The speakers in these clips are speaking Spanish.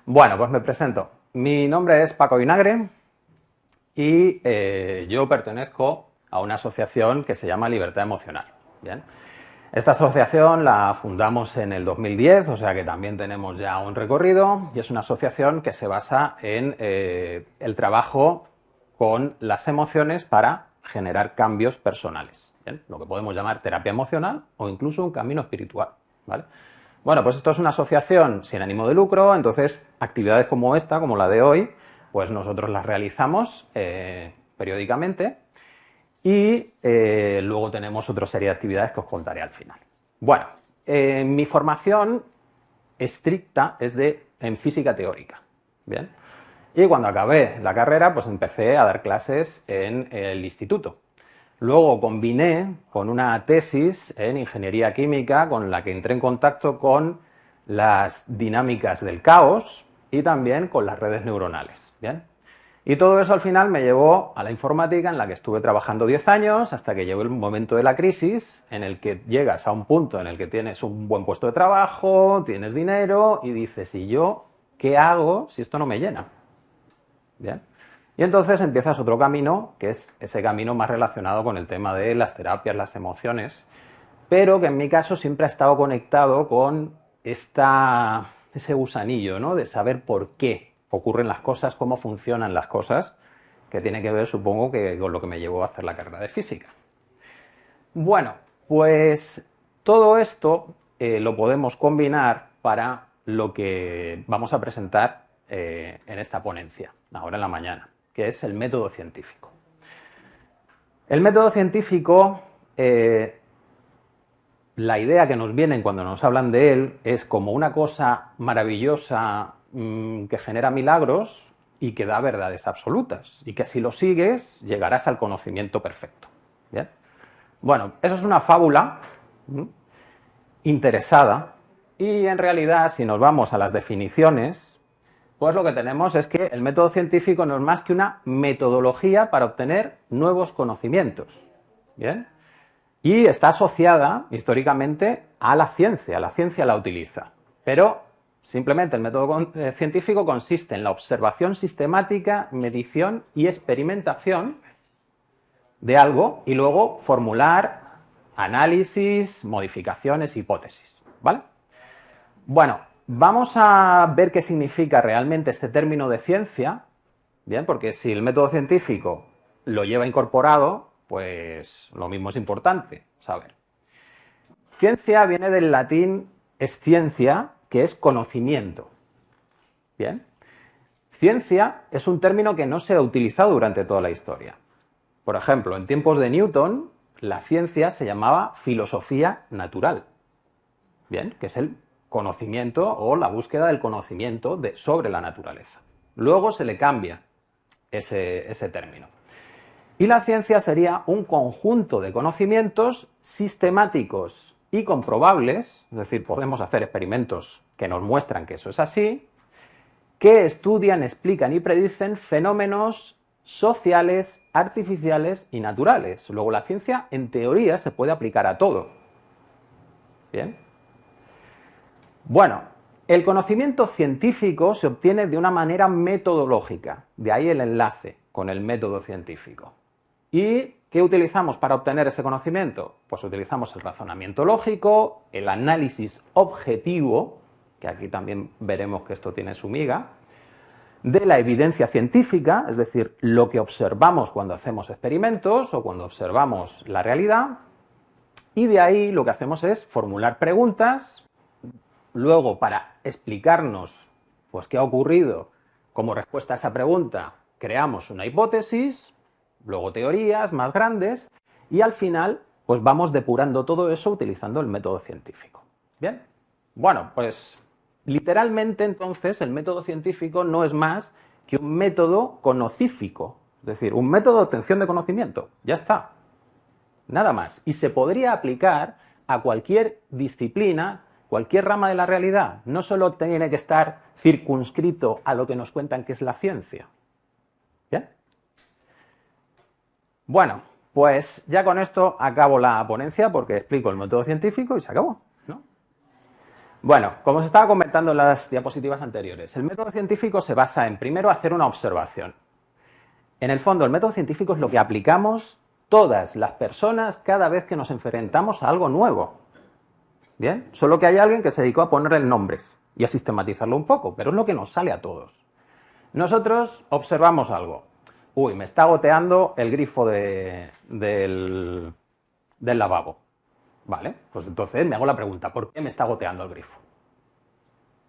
Bueno, pues me presento. Mi nombre es Paco Vinagre y yo pertenezco a una asociación que se llama Libertad Emocional. Bien. Esta asociación la fundamos en el 2010, o sea que también tenemos ya un recorrido, y es una asociación que se basa en el trabajo con las emociones para generar cambios personales. ¿Bien? Lo que podemos llamar terapia emocional o incluso un camino espiritual. ¿Vale? Bueno, pues esto es una asociación sin ánimo de lucro, entonces actividades como esta, como la de hoy, pues nosotros las realizamos periódicamente y luego tenemos otra serie de actividades que os contaré al final. Bueno, mi formación estricta es en física teórica. Bien. Y cuando acabé la carrera, pues empecé a dar clases en el instituto. Luego combiné con una tesis en ingeniería química con la que entré en contacto con las dinámicas del caos y también con las redes neuronales. ¿Bien? Y todo eso al final me llevó a la informática, en la que estuve trabajando 10 años hasta que llegó el momento de la crisis, en el que llegas a un punto en el que tienes un buen puesto de trabajo, tienes dinero y dices, ¿y yo qué hago si esto no me llena? ¿Bien? Y entonces empiezas otro camino, que es ese camino más relacionado con el tema de las terapias, las emociones, pero que en mi caso siempre ha estado conectado con ese gusanillo, ¿no? De saber por qué ocurren las cosas, cómo funcionan las cosas, que tiene que ver, supongo, que con lo que me llevó a hacer la carrera de física. Bueno, pues todo esto lo podemos combinar para lo que vamos a presentar en esta ponencia, ahora en la mañana, que es el método científico. El método científico, la idea que nos viene cuando nos hablan de él es como una cosa maravillosa que genera milagros y que da verdades absolutas, y que si lo sigues llegarás al conocimiento perfecto. ¿Bien? Bueno, eso es una fábula interesada, y en realidad, si nos vamos a las definiciones, pues lo que tenemos es que el método científico no es más que una metodología para obtener nuevos conocimientos. ¿Bien? Y está asociada históricamente a la ciencia la utiliza. Pero simplemente el método científico consiste en la observación sistemática, medición y experimentación de algo y luego formular análisis, modificaciones, hipótesis. ¿Vale? Bueno, vamos a ver qué significa realmente este término de ciencia, bien, porque si el método científico lo lleva incorporado, pues lo mismo es importante saber. Ciencia viene del latín scientia, que es conocimiento. Bien. Ciencia es un término que no se ha utilizado durante toda la historia. Por ejemplo, en tiempos de Newton, la ciencia se llamaba filosofía natural. Bien, que es el conocimiento o la búsqueda del conocimiento sobre la naturaleza. Luego se le cambia ese término. Y la ciencia sería un conjunto de conocimientos sistemáticos y comprobables, es decir, podemos hacer experimentos que nos muestran que eso es así, que estudian, explican y predicen fenómenos sociales, artificiales y naturales. Luego la ciencia, en teoría, se puede aplicar a todo. ¿Bien? Bueno, el conocimiento científico se obtiene de una manera metodológica, de ahí el enlace con el método científico. ¿Y qué utilizamos para obtener ese conocimiento? Pues utilizamos el razonamiento lógico, el análisis objetivo, que aquí también veremos que esto tiene su miga, de la evidencia científica, es decir, lo que observamos cuando hacemos experimentos o cuando observamos la realidad, y de ahí lo que hacemos es formular preguntas. Luego, para explicarnos pues, qué ha ocurrido como respuesta a esa pregunta, creamos una hipótesis, luego teorías más grandes, y al final pues vamos depurando todo eso utilizando el método científico. ¿Bien? Bueno, pues literalmente entonces el método científico no es más que un método conocífico, es decir, un método de obtención de conocimiento. Ya está. Nada más. Y se podría aplicar a cualquier disciplina, cualquier rama de la realidad. No solo tiene que estar circunscrito a lo que nos cuentan que es la ciencia. ¿Bien? Bueno, pues ya con esto acabo la ponencia porque explico el método científico y se acabó, ¿no? Bueno, como os estaba comentando en las diapositivas anteriores, el método científico se basa en, primero, hacer una observación. En el fondo, el método científico es lo que aplicamos todas las personas cada vez que nos enfrentamos a algo nuevo. ¿Bien? Solo que hay alguien que se dedicó a ponerle nombres y a sistematizarlo un poco, pero es lo que nos sale a todos. Nosotros observamos algo. Uy, me está goteando el grifo del lavabo. Vale, pues entonces me hago la pregunta, ¿por qué me está goteando el grifo?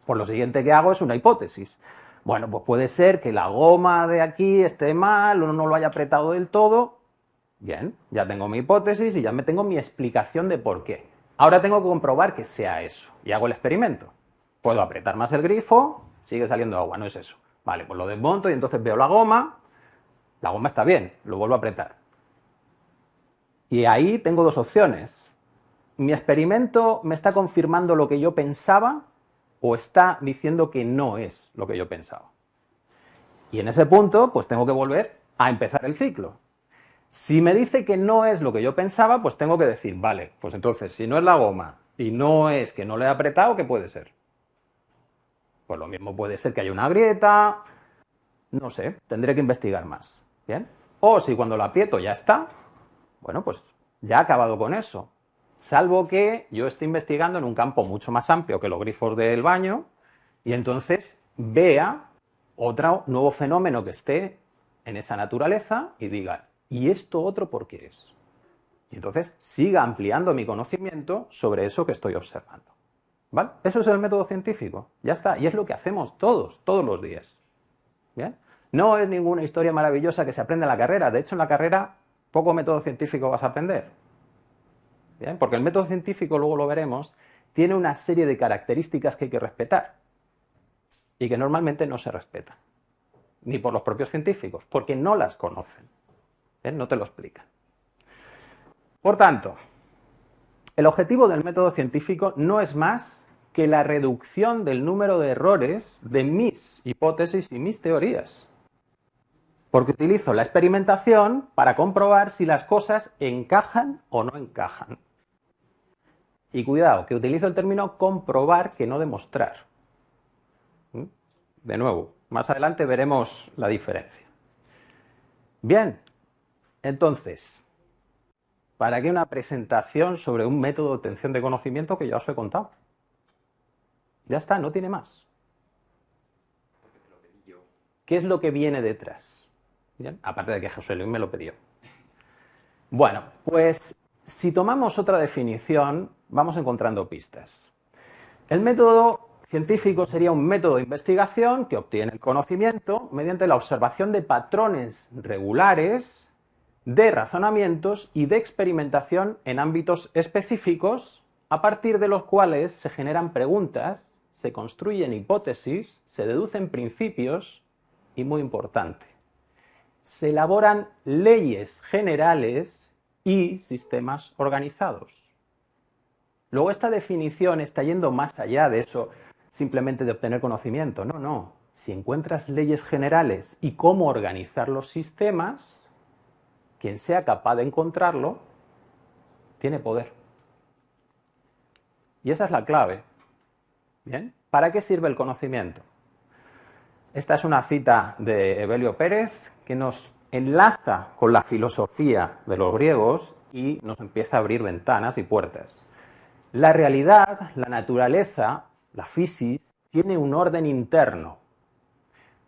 Pues lo siguiente que hago es una hipótesis. Bueno, pues puede ser que la goma de aquí esté mal o no lo haya apretado del todo. Bien, ya tengo mi hipótesis y ya me tengo mi explicación de por qué. Ahora tengo que comprobar que sea eso y hago el experimento. Puedo apretar más el grifo, sigue saliendo agua, no es eso. Vale, pues lo desmonto y entonces veo la goma está bien, lo vuelvo a apretar. Y ahí tengo dos opciones. ¿Mi experimento me está confirmando lo que yo pensaba o está diciendo que no es lo que yo pensaba? Y en ese punto, pues tengo que volver a empezar el ciclo. Si me dice que no es lo que yo pensaba, pues tengo que decir, vale, pues entonces, si no es la goma y no es que no le he apretado, ¿qué puede ser? Pues lo mismo puede ser que haya una grieta, no sé, tendré que investigar más. ¿Bien? O si cuando lo aprieto ya está, bueno, pues ya he acabado con eso. Salvo que yo esté investigando en un campo mucho más amplio que los grifos del baño y entonces vea otro nuevo fenómeno que esté en esa naturaleza y diga, ¿y esto otro por qué es? Y entonces siga ampliando mi conocimiento sobre eso que estoy observando. ¿Vale? Eso es el método científico. Ya está. Y es lo que hacemos todos los días. ¿Bien? No es ninguna historia maravillosa que se aprende en la carrera. De hecho, en la carrera poco método científico vas a aprender. ¿Bien? Porque el método científico, luego lo veremos, tiene una serie de características que hay que respetar y que normalmente no se respetan, ni por los propios científicos, porque no las conocen. ¿Bien? No te lo explican. Por tanto, el objetivo del método científico no es más que la reducción del número de errores de mis hipótesis y mis teorías. Porque utilizo la experimentación para comprobar si las cosas encajan o no encajan. Y cuidado, que utilizo el término comprobar que no demostrar. De nuevo, más adelante veremos la diferencia. Bien, entonces, ¿para qué una presentación sobre un método de obtención de conocimiento que ya os he contado? Ya está, no tiene más. ¿Qué es lo que viene detrás? ¿Bien? Aparte de que José Luis me lo pidió. Bueno, pues si tomamos otra definición, vamos encontrando pistas. El método científico sería un método de investigación que obtiene el conocimiento mediante la observación de patrones regulares, de razonamientos y de experimentación en ámbitos específicos, a partir de los cuales se generan preguntas, se construyen hipótesis, se deducen principios y, muy importante, se elaboran leyes generales y sistemas organizados. Luego esta definición está yendo más allá de eso simplemente de obtener conocimiento. No, no. Si encuentras leyes generales y cómo organizar los sistemas, quien sea capaz de encontrarlo, tiene poder. Y esa es la clave. ¿Bien? ¿Para qué sirve el conocimiento? Esta es una cita de Evelio Pérez que nos enlaza con la filosofía de los griegos y nos empieza a abrir ventanas y puertas. La realidad, la naturaleza, la physis, tiene un orden interno,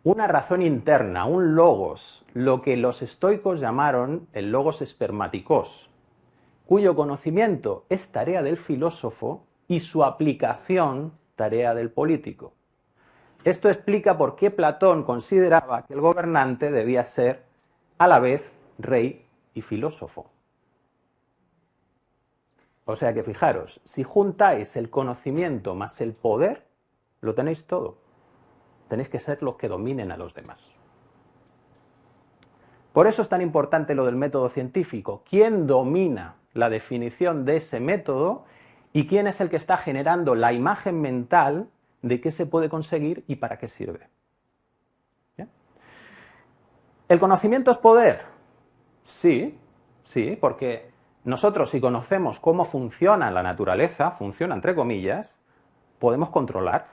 una razón interna, un logos, lo que los estoicos llamaron el logos espermatikos, cuyo conocimiento es tarea del filósofo y su aplicación tarea del político. Esto explica por qué Platón consideraba que el gobernante debía ser a la vez rey y filósofo. O sea que fijaros, si juntáis el conocimiento más el poder, lo tenéis todo. Tenéis que ser los que dominen a los demás. Por eso es tan importante lo del método científico. ¿Quién domina la definición de ese método y quién es el que está generando la imagen mental de qué se puede conseguir y para qué sirve? ¿Bien? ¿El conocimiento es poder? Sí, porque nosotros, si conocemos cómo funciona la naturaleza, funciona entre comillas, podemos controlar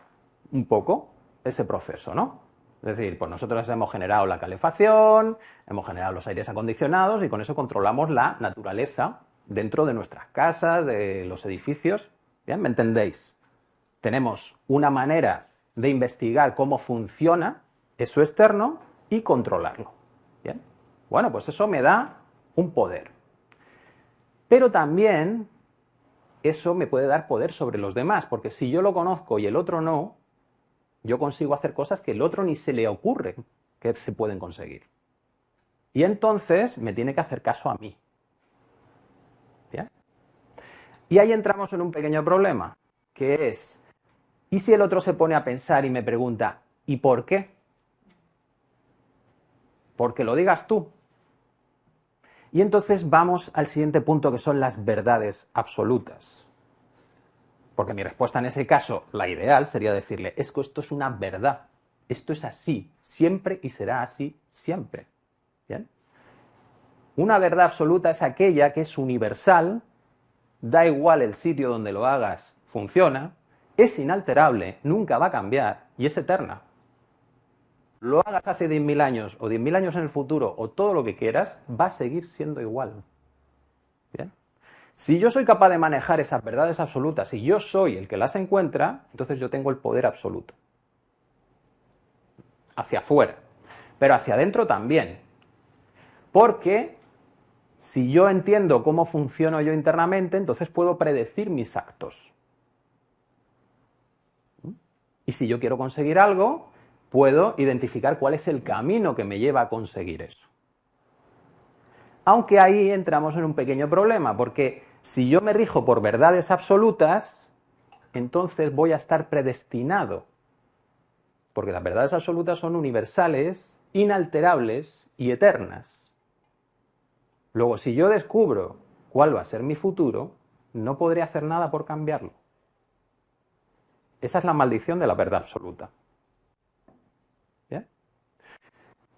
un poco ese proceso, ¿no? Es decir, pues nosotros hemos generado la calefacción, hemos generado los aires acondicionados y con eso controlamos la naturaleza dentro de nuestras casas, de los edificios. ¿Bien? ¿Me entendéis? Tenemos una manera de investigar cómo funciona eso externo y controlarlo. ¿Bien? Bueno, pues eso me da un poder. Pero también eso me puede dar poder sobre los demás, porque si yo lo conozco y el otro no, yo consigo hacer cosas que el otro ni se le ocurre que se pueden conseguir. Y entonces me tiene que hacer caso a mí. ¿Bien? Y ahí entramos en un pequeño problema, que es, ¿y si el otro se pone a pensar y me pregunta, ¿y por qué? Porque lo digas tú. Y entonces vamos al siguiente punto, que son las verdades absolutas. Porque mi respuesta en ese caso, la ideal, sería decirle, es que esto es una verdad, esto es así, siempre y será así, siempre. ¿Bien? Una verdad absoluta es aquella que es universal, da igual el sitio donde lo hagas, funciona, es inalterable, nunca va a cambiar y es eterna. Lo hagas hace 10.000 años o 10.000 años en el futuro o todo lo que quieras, va a seguir siendo igual. ¿Bien? Si yo soy capaz de manejar esas verdades absolutas y yo soy el que las encuentra, entonces yo tengo el poder absoluto. Hacia afuera, pero hacia adentro también. Porque si yo entiendo cómo funciono yo internamente, entonces puedo predecir mis actos. Y si yo quiero conseguir algo, puedo identificar cuál es el camino que me lleva a conseguir eso. Aunque ahí entramos en un pequeño problema, porque si yo me rijo por verdades absolutas, entonces voy a estar predestinado. Porque las verdades absolutas son universales, inalterables y eternas. Luego, si yo descubro cuál va a ser mi futuro, no podré hacer nada por cambiarlo. Esa es la maldición de la verdad absoluta. ¿Bien?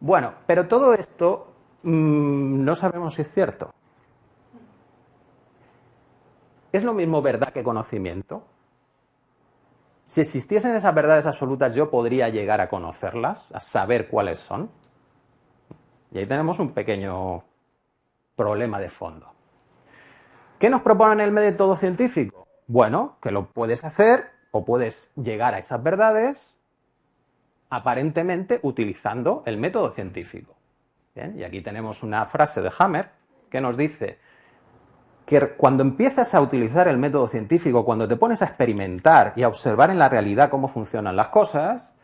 Bueno, pero todo esto no sabemos si es cierto. ¿Es lo mismo verdad que conocimiento? Si existiesen esas verdades absolutas, yo podría llegar a conocerlas, a saber cuáles son. Y ahí tenemos un pequeño problema de fondo. ¿Qué nos proponen el método científico? Bueno, que lo puedes hacer o puedes llegar a esas verdades aparentemente utilizando el método científico. Bien, y aquí tenemos una frase de Hammer que nos dice que cuando empiezas a utilizar el método científico, cuando te pones a experimentar y a observar en la realidad cómo funcionan las cosas,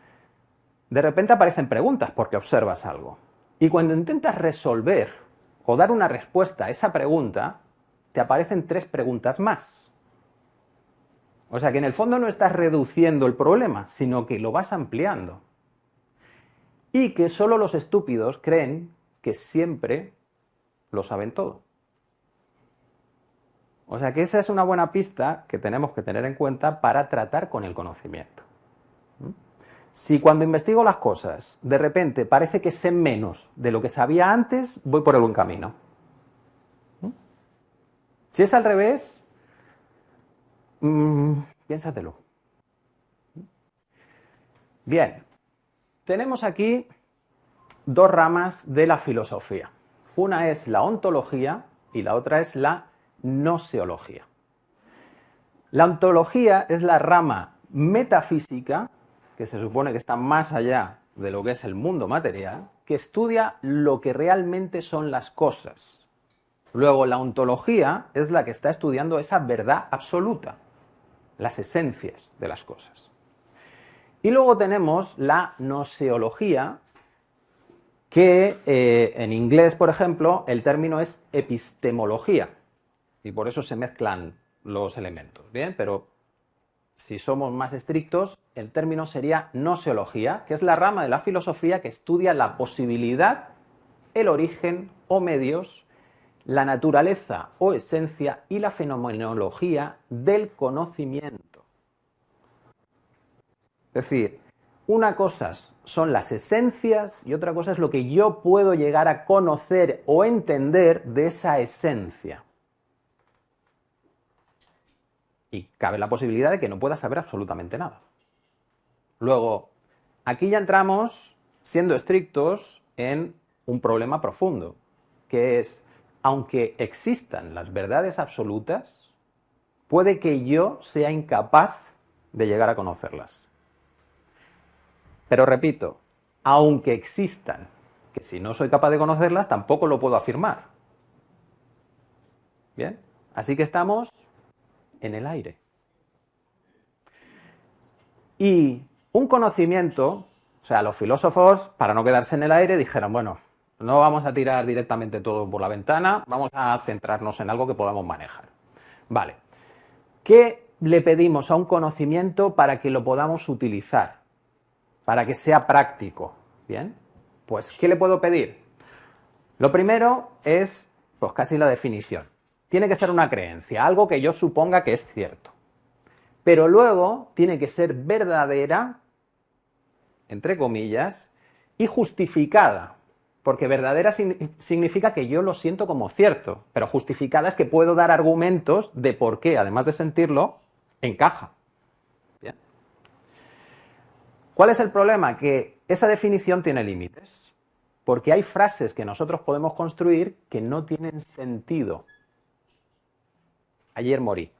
de repente aparecen preguntas porque observas algo. Y cuando intentas resolver o dar una respuesta a esa pregunta, te aparecen 3 preguntas más. O sea que en el fondo no estás reduciendo el problema, sino que lo vas ampliando. Y que solo los estúpidos creen que siempre lo saben todo. O sea que esa es una buena pista que tenemos que tener en cuenta para tratar con el conocimiento. Si cuando investigo las cosas, de repente parece que sé menos de lo que sabía antes, voy por el buen camino. Si es al revés, piénsatelo. Bien, tenemos aquí 2 ramas de la filosofía. Una es la ontología y la otra es la gnoseología. La ontología es la rama metafísica, que se supone que está más allá de lo que es el mundo material, que estudia lo que realmente son las cosas. Luego, la ontología es la que está estudiando esa verdad absoluta, las esencias de las cosas. Y luego tenemos la gnoseología, que en inglés, por ejemplo, el término es epistemología, y por eso se mezclan los elementos, ¿bien? Pero si somos más estrictos, el término sería gnoseología, que es la rama de la filosofía que estudia la posibilidad, el origen o medios, la naturaleza o esencia y la fenomenología del conocimiento. Es decir, una cosa son las esencias y otra cosa es lo que yo puedo llegar a conocer o entender de esa esencia. Y cabe la posibilidad de que no pueda saber absolutamente nada. Luego, aquí ya entramos, siendo estrictos, en un problema profundo, que es, aunque existan las verdades absolutas, puede que yo sea incapaz de llegar a conocerlas. Pero repito, aunque existan, que si no soy capaz de conocerlas, tampoco lo puedo afirmar. ¿Bien? Así que estamos en el aire. Y un conocimiento, o sea, los filósofos, para no quedarse en el aire, dijeron, bueno, no vamos a tirar directamente todo por la ventana, vamos a centrarnos en algo que podamos manejar. Vale. ¿Qué le pedimos a un conocimiento para que lo podamos utilizar? Para que sea práctico. ¿Bien? Pues, ¿qué le puedo pedir? Lo primero es, pues casi la definición. Tiene que ser una creencia, algo que yo suponga que es cierto. Pero luego tiene que ser verdadera, entre comillas, y justificada. Porque verdadera significa que yo lo siento como cierto, pero justificada es que puedo dar argumentos de por qué, además de sentirlo, encaja. ¿Bien? ¿Cuál es el problema? Que esa definición tiene límites. Porque hay frases que nosotros podemos construir que no tienen sentido. Ayer morí.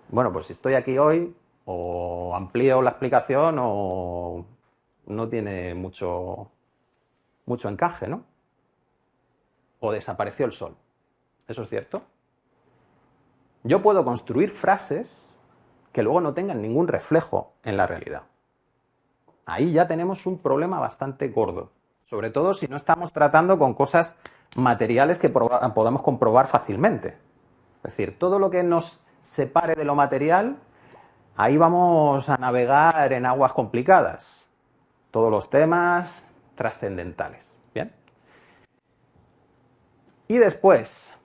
Bueno, pues si estoy aquí hoy, o amplío la explicación o no tiene mucho encaje, ¿no? O desapareció el sol. ¿Eso es cierto? Yo puedo construir frases que luego no tengan ningún reflejo en la realidad. Ahí ya tenemos un problema bastante gordo. Sobre todo si no estamos tratando con cosas materiales que podamos comprobar fácilmente. Es decir, todo lo que nos separe de lo material, ahí vamos a navegar en aguas complicadas. Todos los temas trascendentales. ¿Bien? Y después,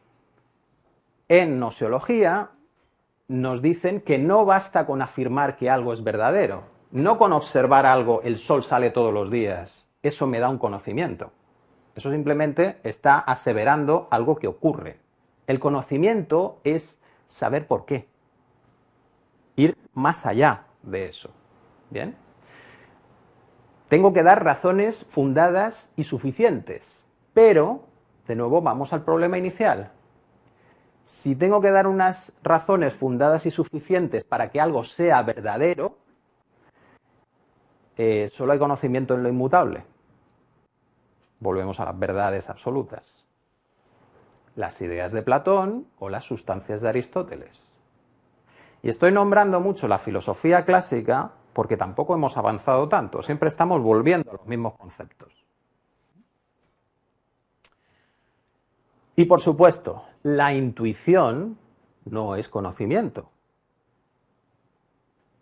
en gnoseología, nos dicen que no basta con afirmar que algo es verdadero. No con observar algo, el sol sale todos los días. Eso me da un conocimiento. Eso simplemente está aseverando algo que ocurre. El conocimiento es saber por qué. Ir más allá de eso. ¿Bien? Tengo que dar razones fundadas y suficientes. Pero, de nuevo, vamos al problema inicial. Si tengo que dar unas razones fundadas y suficientes para que algo sea verdadero, solo hay conocimiento en lo inmutable. Volvemos a las verdades absolutas. Las ideas de Platón o las sustancias de Aristóteles. Y estoy nombrando mucho la filosofía clásica porque tampoco hemos avanzado tanto. Siempre estamos volviendo a los mismos conceptos. Y por supuesto, la intuición no es conocimiento.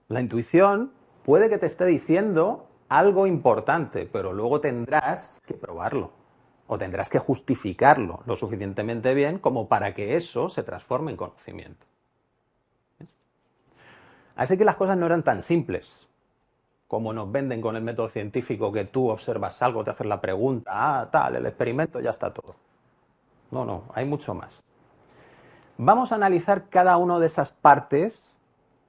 La intuición puede que te esté diciendo algo importante, pero luego tendrás que probarlo o tendrás que justificarlo lo suficientemente bien como para que eso se transforme en conocimiento. ¿Ves? Así que las cosas no eran tan simples como nos venden con el método científico, que tú observas algo, te haces la pregunta, tal, el experimento, ya está todo. No, hay mucho más. Vamos a analizar cada una de esas partes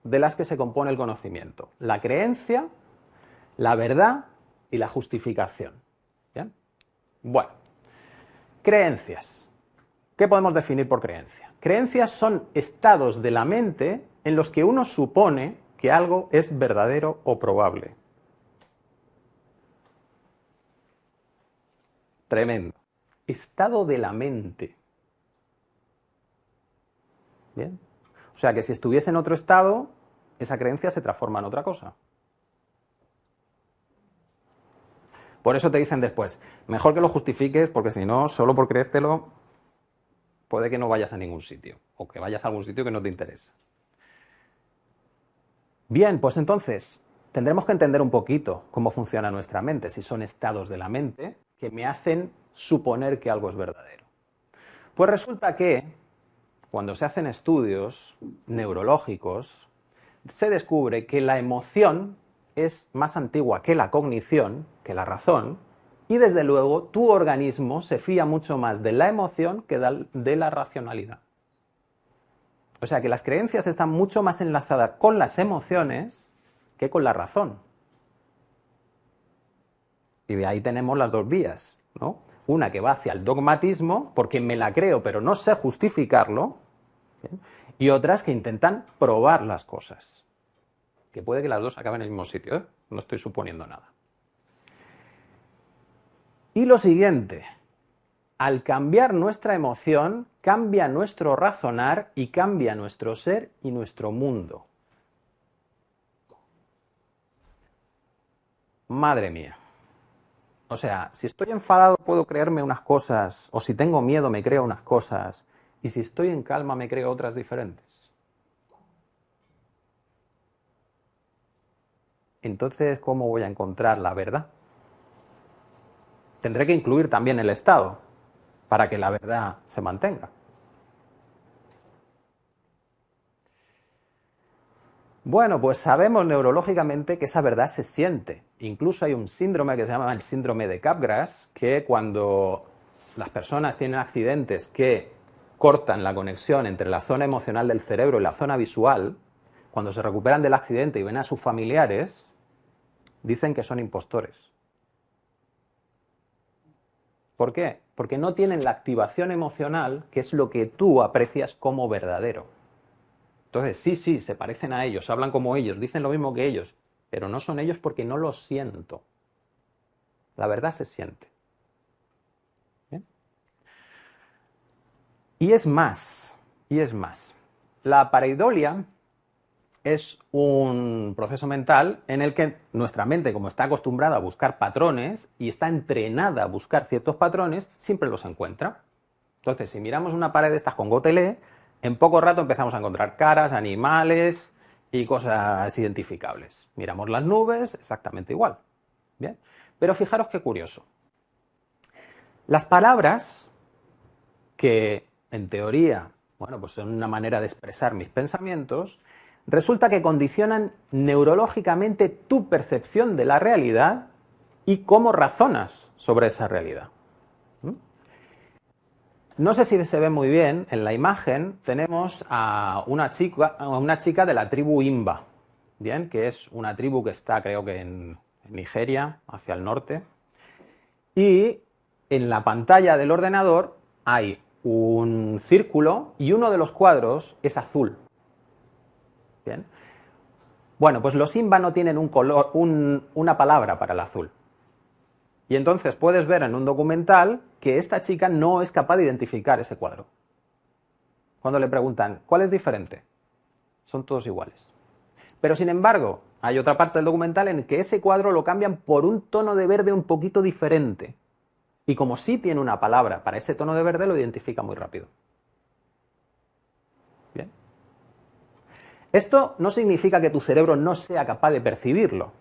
de las que se compone el conocimiento. La creencia, la verdad y la justificación. ¿Bien? Bueno, creencias. ¿Qué podemos definir por creencia? Creencias son estados de la mente en los que uno supone que algo es verdadero o probable. Tremendo. Estado de la mente. ¿Bien? O sea que si estuviese en otro estado, esa creencia se transforma en otra cosa. Por eso te dicen después, mejor que lo justifiques, porque si no, solo por creértelo, puede que no vayas a ningún sitio, o que vayas a algún sitio que no te interesa. Bien, pues entonces, tendremos que entender un poquito cómo funciona nuestra mente, si son estados de la mente que me hacen suponer que algo es verdadero. Pues resulta que, cuando se hacen estudios neurológicos, se descubre que la emoción es más antigua que la cognición, que la razón, y desde luego tu organismo se fía mucho más de la emoción que de la racionalidad. O sea que las creencias están mucho más enlazadas con las emociones que con la razón. Y de ahí tenemos las dos vías, ¿no? Una que va hacia el dogmatismo, porque me la creo pero no sé justificarlo, ¿bien? Y otras que intentan probar las cosas. Que puede que las dos acaben en el mismo sitio, ¿eh? No estoy suponiendo nada. Y lo siguiente, al cambiar nuestra emoción, cambia nuestro razonar y cambia nuestro ser y nuestro mundo. Madre mía. O sea, si estoy enfadado puedo creerme unas cosas, o si tengo miedo me creo unas cosas, y si estoy en calma me creo otras diferentes. Entonces, ¿cómo voy a encontrar la verdad? Tendré que incluir también el estado para que la verdad se mantenga. Bueno, pues sabemos neurológicamente que esa verdad se siente. Incluso hay un síndrome que se llama el síndrome de Capgras, que cuando las personas tienen accidentes que cortan la conexión entre la zona emocional del cerebro y la zona visual, cuando se recuperan del accidente y ven a sus familiares, dicen que son impostores. ¿Por qué? Porque no tienen la activación emocional, que es lo que tú aprecias como verdadero. Entonces, sí, se parecen a ellos, hablan como ellos, dicen lo mismo que ellos, pero no son ellos porque no lo siento. La verdad se siente. ¿Bien? Y es más. La pareidolia es un proceso mental en el que nuestra mente, como está acostumbrada a buscar patrones y está entrenada a buscar ciertos patrones, siempre los encuentra. Entonces, si miramos una pared de estas con gotelé, en poco rato empezamos a encontrar caras, animales y cosas identificables. Miramos las nubes, exactamente igual. ¿Bien? Pero fijaros qué curioso. Las palabras, que en teoría, bueno, pues son una manera de expresar mis pensamientos, resulta que condicionan neurológicamente tu percepción de la realidad y cómo razonas sobre esa realidad. No sé si se ve muy bien, en la imagen tenemos a una chica de la tribu Imba, ¿bien? Que es una tribu que está, creo que en Nigeria, hacia el norte. Y en la pantalla del ordenador hay un círculo y uno de los cuadros es azul. ¿Bien? Bueno, pues los Imba no tienen un color, una palabra para el azul. Y entonces puedes ver en un documental que esta chica no es capaz de identificar ese cuadro. Cuando le preguntan, ¿cuál es diferente? Son todos iguales. Pero sin embargo, hay otra parte del documental en que ese cuadro lo cambian por un tono de verde un poquito diferente. Y como sí tiene una palabra para ese tono de verde, lo identifica muy rápido. Bien. Esto no significa que tu cerebro no sea capaz de percibirlo.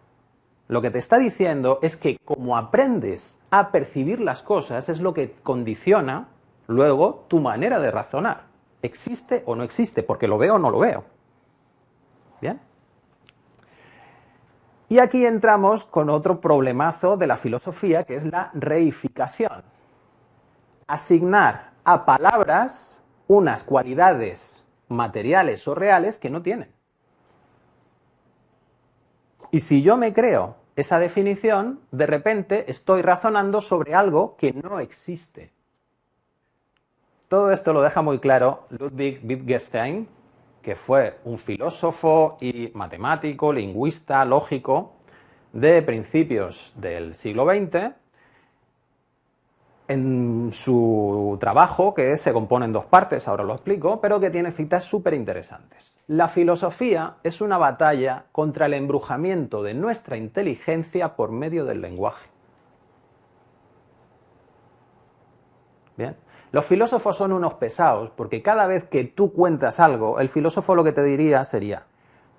Lo que te está diciendo es que como aprendes a percibir las cosas es lo que condiciona luego tu manera de razonar. ¿Existe o no existe? Porque lo veo o no lo veo. ¿Bien? Y aquí entramos con otro problemazo de la filosofía, que es la reificación. Asignar a palabras unas cualidades materiales o reales que no tienen. Y si yo me creo esa definición, de repente estoy razonando sobre algo que no existe. Todo esto lo deja muy claro Ludwig Wittgenstein, que fue un filósofo y matemático, lingüista, lógico, de principios del siglo XX, en su trabajo, que se compone en dos partes, ahora lo explico, pero que tiene citas súper interesantes. La filosofía es una batalla contra el embrujamiento de nuestra inteligencia por medio del lenguaje. Bien. Los filósofos son unos pesados, porque cada vez que tú cuentas algo, el filósofo lo que te diría sería,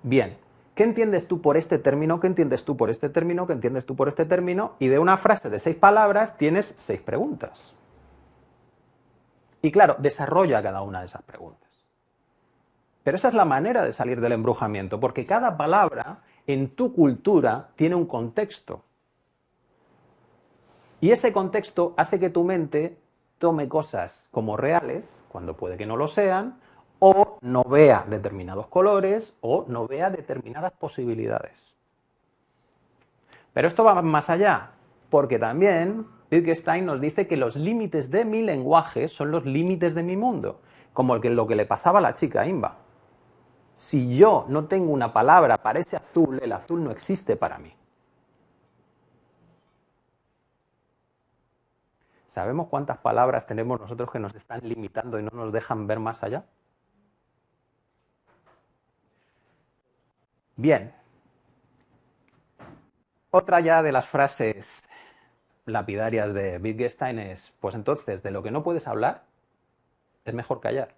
bien, ¿qué entiendes tú por este término? ¿Qué entiendes tú por este término? ¿Qué entiendes tú por este término? Y de una frase de 6 palabras tienes 6 preguntas. Y claro, desarrolla cada una de esas preguntas. Pero esa es la manera de salir del embrujamiento, porque cada palabra en tu cultura tiene un contexto. Y ese contexto hace que tu mente tome cosas como reales, cuando puede que no lo sean, o no vea determinados colores, o no vea determinadas posibilidades. Pero esto va más allá, porque también Wittgenstein nos dice que los límites de mi lenguaje son los límites de mi mundo, como lo que le pasaba a la chica Imba. Si yo no tengo una palabra para ese azul, el azul no existe para mí. ¿Sabemos cuántas palabras tenemos nosotros que nos están limitando y no nos dejan ver más allá? Bien. Otra ya de las frases lapidarias de Wittgenstein es, pues entonces, de lo que no puedes hablar, es mejor callar.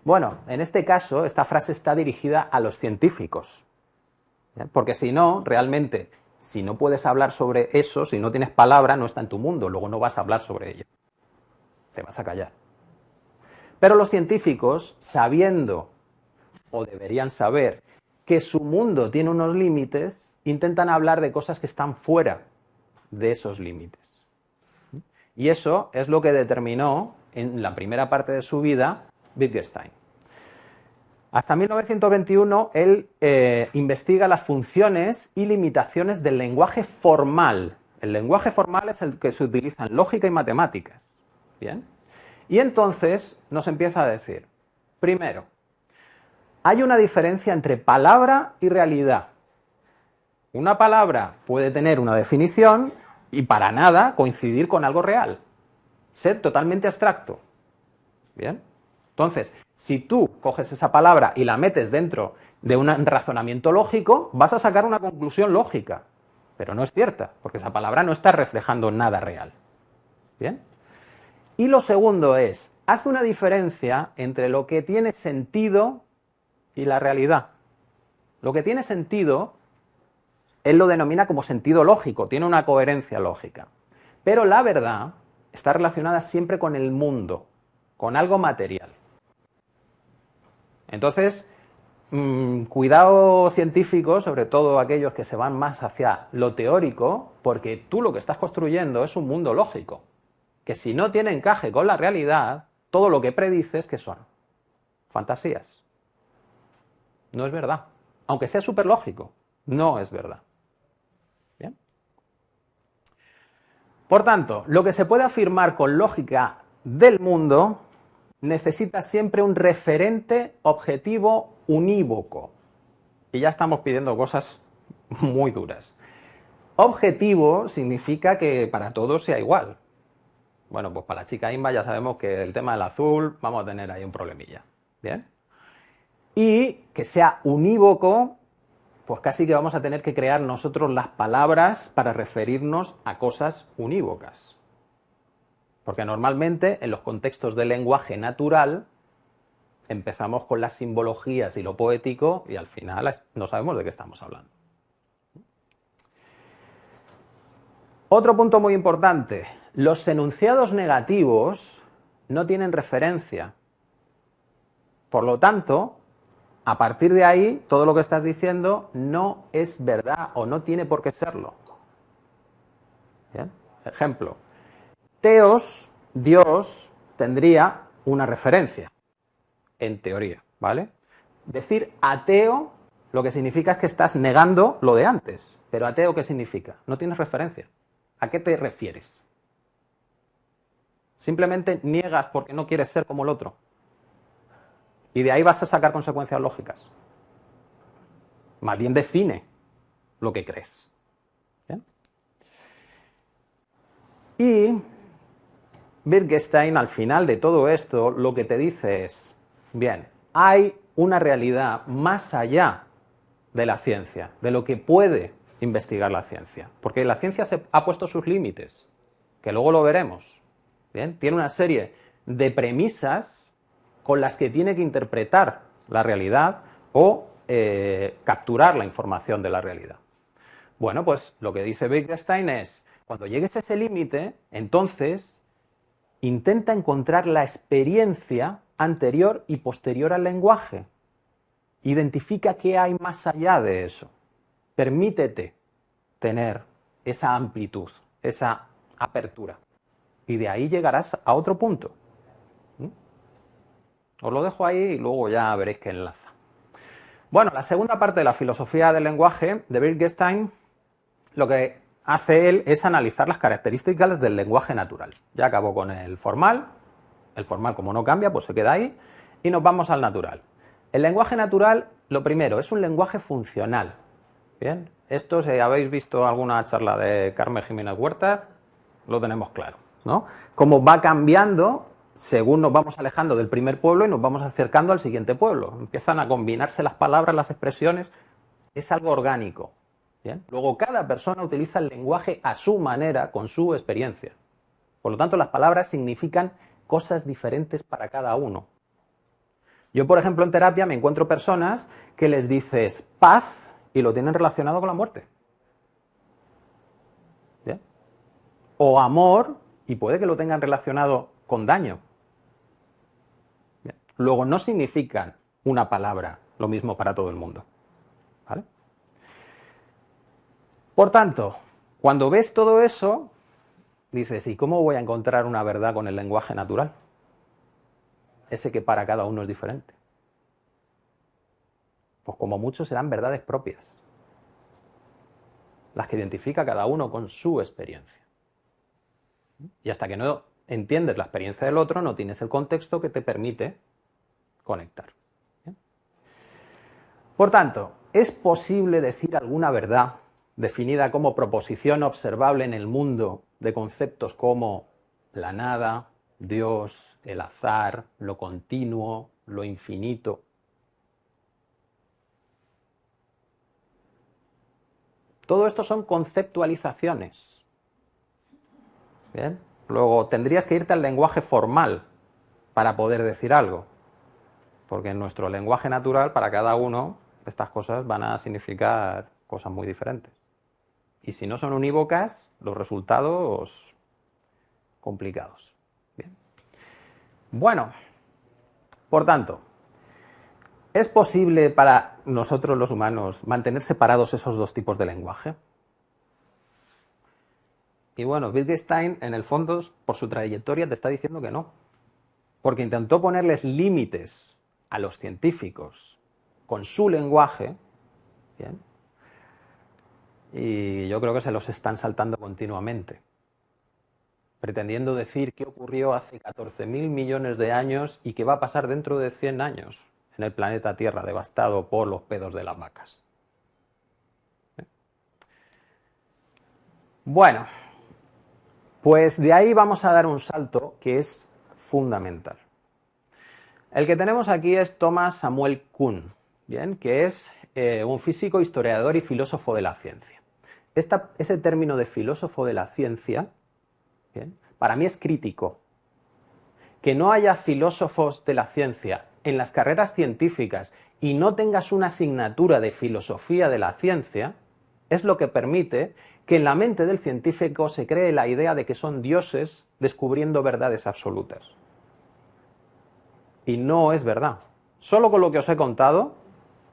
Bueno, en este caso, esta frase está dirigida a los científicos. ¿Bien? Porque si no, realmente, si no puedes hablar sobre eso, si no tienes palabra, no está en tu mundo, luego no vas a hablar sobre ello. Te vas a callar. Pero los científicos, sabiendo, o deberían saber, que su mundo tiene unos límites, intentan hablar de cosas que están fuera de esos límites. Y eso es lo que determinó en la primera parte de su vida Wittgenstein. Hasta 1921 él investiga las funciones y limitaciones del lenguaje formal. El lenguaje formal es el que se utiliza en lógica y matemáticas. ¿Bien? Y entonces nos empieza a decir, primero, hay una diferencia entre palabra y realidad. Una palabra puede tener una definición y para nada coincidir con algo real. Ser totalmente abstracto. ¿Bien? Entonces, si tú coges esa palabra y la metes dentro de un razonamiento lógico, vas a sacar una conclusión lógica. Pero no es cierta, porque esa palabra no está reflejando nada real. ¿Bien? Y lo segundo es, hace una diferencia entre lo que tiene sentido y la realidad. Lo que tiene sentido, él lo denomina como sentido lógico, tiene una coherencia lógica. Pero la verdad está relacionada siempre con el mundo, con algo material. Entonces, cuidado científico, sobre todo aquellos que se van más hacia lo teórico, porque tú lo que estás construyendo es un mundo lógico, que si no tiene encaje con la realidad, todo lo que predices, ¿qué son? Fantasías. No es verdad. Aunque sea súper lógico, no es verdad. ¿Bien? Por tanto, lo que se puede afirmar con lógica del mundo necesita siempre un referente objetivo unívoco. Y ya estamos pidiendo cosas muy duras. Objetivo significa que para todos sea igual. Bueno, pues para la chica Imba ya sabemos que el tema del azul vamos a tener ahí un problemilla. ¿Bien? Y que sea unívoco, pues casi que vamos a tener que crear nosotros las palabras para referirnos a cosas unívocas. Porque normalmente en los contextos del lenguaje natural empezamos con las simbologías y lo poético y al final no sabemos de qué estamos hablando. Otro punto muy importante, los enunciados negativos no tienen referencia. Por lo tanto, a partir de ahí, todo lo que estás diciendo no es verdad o no tiene por qué serlo. ¿Bien? Ejemplo, Teos, Dios, tendría una referencia, en teoría, ¿vale? Decir ateo lo que significa es que estás negando lo de antes. Pero ateo, ¿qué significa? No tienes referencia. ¿A qué te refieres? Simplemente niegas porque no quieres ser como el otro. Y de ahí vas a sacar consecuencias lógicas. Más bien define lo que crees. ¿Bien? Y Wittgenstein, al final de todo esto, lo que te dice es, bien, hay una realidad más allá de la ciencia, de lo que puede investigar la ciencia. Porque la ciencia se ha puesto sus límites, que luego lo veremos. ¿Bien? Tiene una serie de premisas con las que tiene que interpretar la realidad o capturar la información de la realidad. Bueno, pues lo que dice Wittgenstein es, cuando llegues a ese límite, entonces intenta encontrar la experiencia anterior y posterior al lenguaje. Identifica qué hay más allá de eso. Permítete tener esa amplitud, esa apertura. Y de ahí llegarás a otro punto. Os lo dejo ahí y luego ya veréis que enlaza. Bueno, la segunda parte de la filosofía del lenguaje de Wittgenstein, lo que hace él es analizar las características del lenguaje natural. Ya acabó con el formal como no cambia, pues se queda ahí, y nos vamos al natural. El lenguaje natural, lo primero, es un lenguaje funcional. Bien, esto, si habéis visto alguna charla de Carmen Jiménez Huerta, lo tenemos claro, ¿no? Cómo va cambiando según nos vamos alejando del primer pueblo y nos vamos acercando al siguiente pueblo. Empiezan a combinarse las palabras, las expresiones, es algo orgánico. ¿Bien? Luego, cada persona utiliza el lenguaje a su manera, con su experiencia. Por lo tanto, las palabras significan cosas diferentes para cada uno. Yo, por ejemplo, en terapia me encuentro personas que les dices paz y lo tienen relacionado con la muerte. ¿Bien? O amor y puede que lo tengan relacionado con daño. ¿Bien? Luego, no significan una palabra lo mismo para todo el mundo. ¿Vale? Por tanto, cuando ves todo eso, dices, ¿y cómo voy a encontrar una verdad con el lenguaje natural? Ese que para cada uno es diferente. Pues como mucho serán verdades propias, las que identifica cada uno con su experiencia. Y hasta que no entiendes la experiencia del otro, no tienes el contexto que te permite conectar. ¿Bien? Por tanto, ¿es posible decir alguna verdad definida como proposición observable en el mundo de conceptos como la nada, Dios, el azar, lo continuo, lo infinito? Todo esto son conceptualizaciones. ¿Bien? Luego tendrías que irte al lenguaje formal para poder decir algo. Porque en nuestro lenguaje natural, para cada uno, estas cosas van a significar cosas muy diferentes. Y si no son unívocas, los resultados complicados. Bien. Bueno, por tanto, ¿es posible para nosotros los humanos mantener separados esos dos tipos de lenguaje? Y bueno, Wittgenstein, en el fondo, por su trayectoria, te está diciendo que no. Porque intentó ponerles límites a los científicos con su lenguaje, ¿bien? Y yo creo que se los están saltando continuamente, pretendiendo decir qué ocurrió hace 14.000 millones de años y qué va a pasar dentro de 100 años en el planeta Tierra, devastado por los pedos de las vacas. Bueno, pues de ahí vamos a dar un salto que es fundamental. El que tenemos aquí es Thomas Samuel Kuhn, ¿bien? Que es un físico, historiador y filósofo de la ciencia. Ese término de filósofo de la ciencia, ¿bien? Para mí es crítico. Que no haya filósofos de la ciencia en las carreras científicas y no tengas una asignatura de filosofía de la ciencia es lo que permite que en la mente del científico se cree la idea de que son dioses descubriendo verdades absolutas. Y no es verdad. Solo con lo que os he contado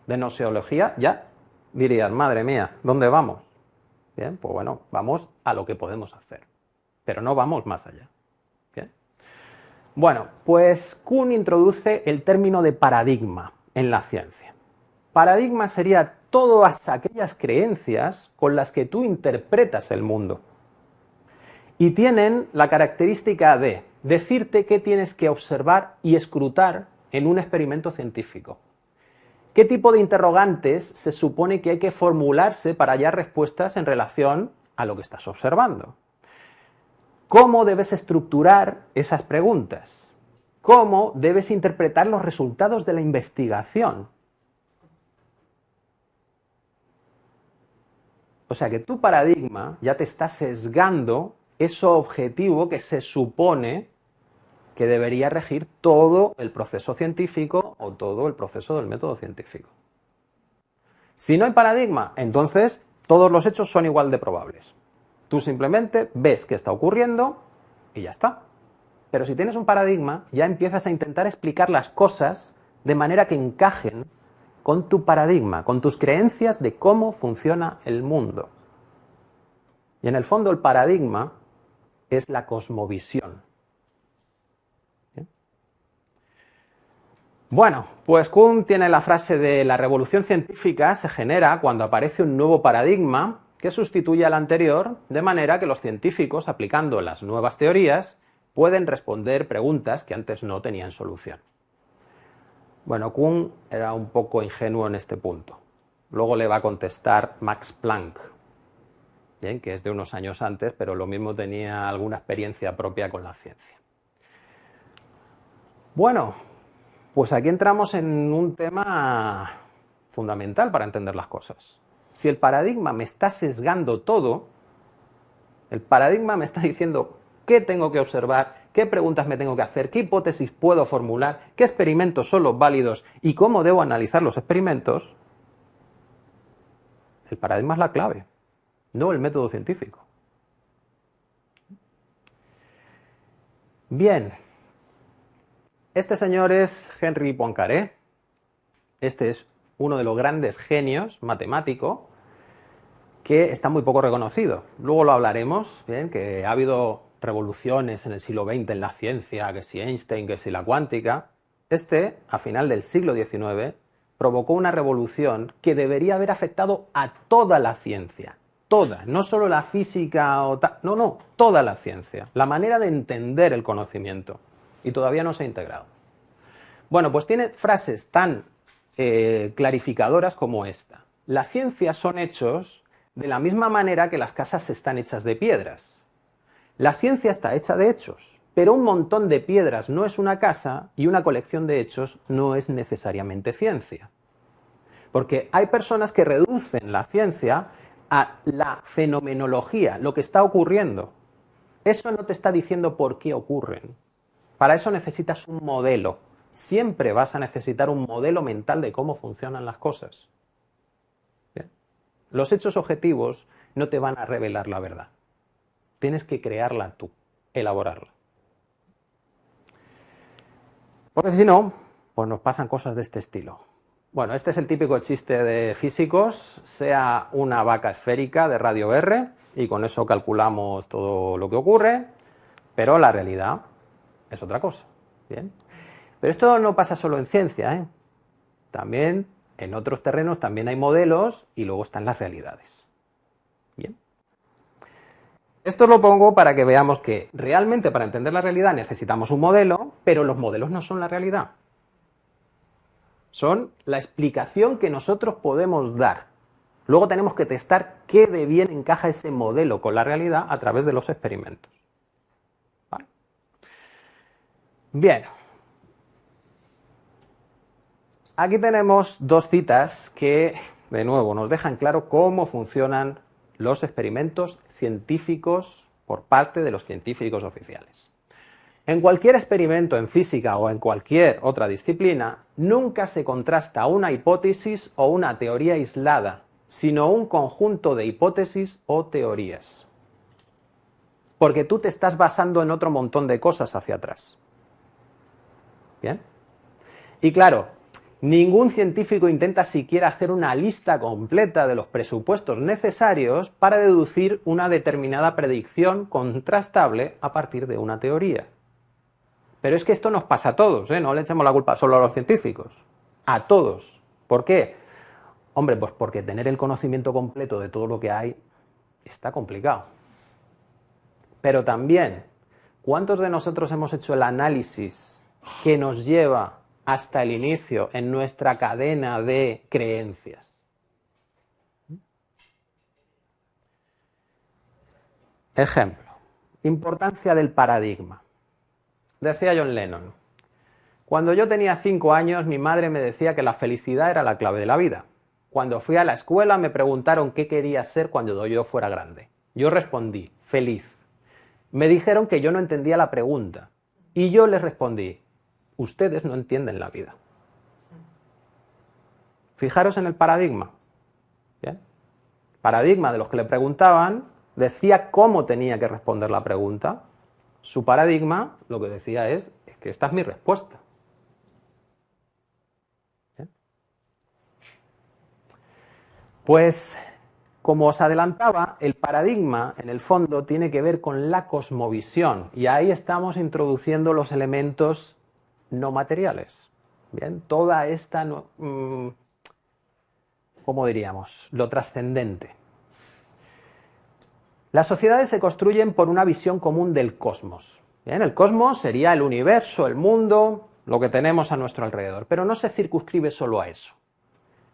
de gnoseología ya dirías, madre mía, ¿dónde vamos? Bien, pues bueno, vamos a lo que podemos hacer, pero no vamos más allá. Bien. Bueno, pues Kuhn introduce el término de paradigma en la ciencia. Paradigma sería todas aquellas creencias con las que tú interpretas el mundo. Y tienen la característica de decirte qué tienes que observar y escrutar en un experimento científico. ¿Qué tipo de interrogantes se supone que hay que formularse para hallar respuestas en relación a lo que estás observando? ¿Cómo debes estructurar esas preguntas? ¿Cómo debes interpretar los resultados de la investigación? O sea que tu paradigma ya te está sesgando ese objetivo que se supone que debería regir todo el proceso científico o todo el proceso del método científico. Si no hay paradigma, entonces todos los hechos son igual de probables. Tú simplemente ves qué está ocurriendo y ya está. Pero si tienes un paradigma, ya empiezas a intentar explicar las cosas de manera que encajen con tu paradigma, con tus creencias de cómo funciona el mundo. Y en el fondo el paradigma es la cosmovisión. ¿Bien? Bueno, pues Kuhn tiene la frase de la revolución científica se genera cuando aparece un nuevo paradigma que sustituye al anterior, de manera que los científicos, aplicando las nuevas teorías, pueden responder preguntas que antes no tenían solución. Bueno, Kuhn era un poco ingenuo en este punto. Luego le va a contestar Max Planck, ¿bien? Que es de unos años antes, pero lo mismo tenía alguna experiencia propia con la ciencia. Bueno, pues aquí entramos en un tema fundamental para entender las cosas. Si el paradigma me está sesgando todo, el paradigma me está diciendo qué tengo que observar, qué preguntas me tengo que hacer, qué hipótesis puedo formular, qué experimentos son los válidos y cómo debo analizar los experimentos, el paradigma es la clave, no el método científico. Bien, este señor es Henri Poincaré. Este es uno de los grandes genios matemáticos que está muy poco reconocido. Luego lo hablaremos, ¿bien? Que ha habido revoluciones en el siglo XX en la ciencia, que si Einstein, que si la cuántica. Este, a final del siglo XIX, provocó una revolución que debería haber afectado a toda la ciencia. Toda, no solo la física o tal, no, toda la ciencia. La manera de entender el conocimiento. Y todavía no se ha integrado. Bueno, pues tiene frases tan clarificadoras como esta. La ciencia son hechos de la misma manera que las casas están hechas de piedras. La ciencia está hecha de hechos, pero un montón de piedras no es una casa y una colección de hechos no es necesariamente ciencia. Porque hay personas que reducen la ciencia a la fenomenología, lo que está ocurriendo. Eso no te está diciendo por qué ocurren. Para eso necesitas un modelo. Siempre vas a necesitar un modelo mental de cómo funcionan las cosas. ¿Bien? Los hechos objetivos no te van a revelar la verdad. Tienes que crearla tú, elaborarla. Porque si no, pues nos pasan cosas de este estilo. Bueno, este es el típico chiste de físicos, sea una vaca esférica de radio R y con eso calculamos todo lo que ocurre, pero la realidad es otra cosa. ¿Bien? Pero esto no pasa solo en ciencia, ¿eh? También en otros terrenos también hay modelos y luego están las realidades. Bien. Esto lo pongo para que veamos que realmente para entender la realidad necesitamos un modelo, pero los modelos no son la realidad. Son la explicación que nosotros podemos dar. Luego tenemos que testar qué de bien encaja ese modelo con la realidad a través de los experimentos. ¿Vale? Bien. Aquí tenemos dos citas que, de nuevo, nos dejan claro cómo funcionan los experimentos científicos por parte de los científicos oficiales. En cualquier experimento en física o en cualquier otra disciplina, nunca se contrasta una hipótesis o una teoría aislada, sino un conjunto de hipótesis o teorías. Porque tú te estás basando en otro montón de cosas hacia atrás. ¿Bien? Y claro, ningún científico intenta siquiera hacer una lista completa de los presupuestos necesarios para deducir una determinada predicción contrastable a partir de una teoría. Pero es que esto nos pasa a todos, ¿eh? No le echemos la culpa solo a los científicos. A todos. ¿Por qué? Hombre, pues porque tener el conocimiento completo de todo lo que hay está complicado. Pero también, ¿cuántos de nosotros hemos hecho el análisis que nos lleva hasta el inicio en nuestra cadena de creencias? Ejemplo, importancia del paradigma. Decía John Lennon, cuando yo tenía 5 años mi madre me decía que la felicidad era la clave de la vida. Cuando fui a la escuela me preguntaron qué quería ser cuando yo fuera grande. Yo respondí, feliz. Me dijeron que yo no entendía la pregunta y yo les respondí, ustedes no entienden la vida. Fijaros en el paradigma. ¿Bien? El paradigma de los que le preguntaban decía cómo tenía que responder la pregunta. Su paradigma lo que decía es que esta es mi respuesta. ¿Bien? Pues, como os adelantaba, el paradigma, en el fondo, tiene que ver con la cosmovisión. Y ahí estamos introduciendo los elementos no materiales. Bien, toda esta, ¿cómo diríamos? Lo trascendente. Las sociedades se construyen por una visión común del cosmos. Bien, el cosmos sería el universo, el mundo, lo que tenemos a nuestro alrededor, pero no se circunscribe solo a eso.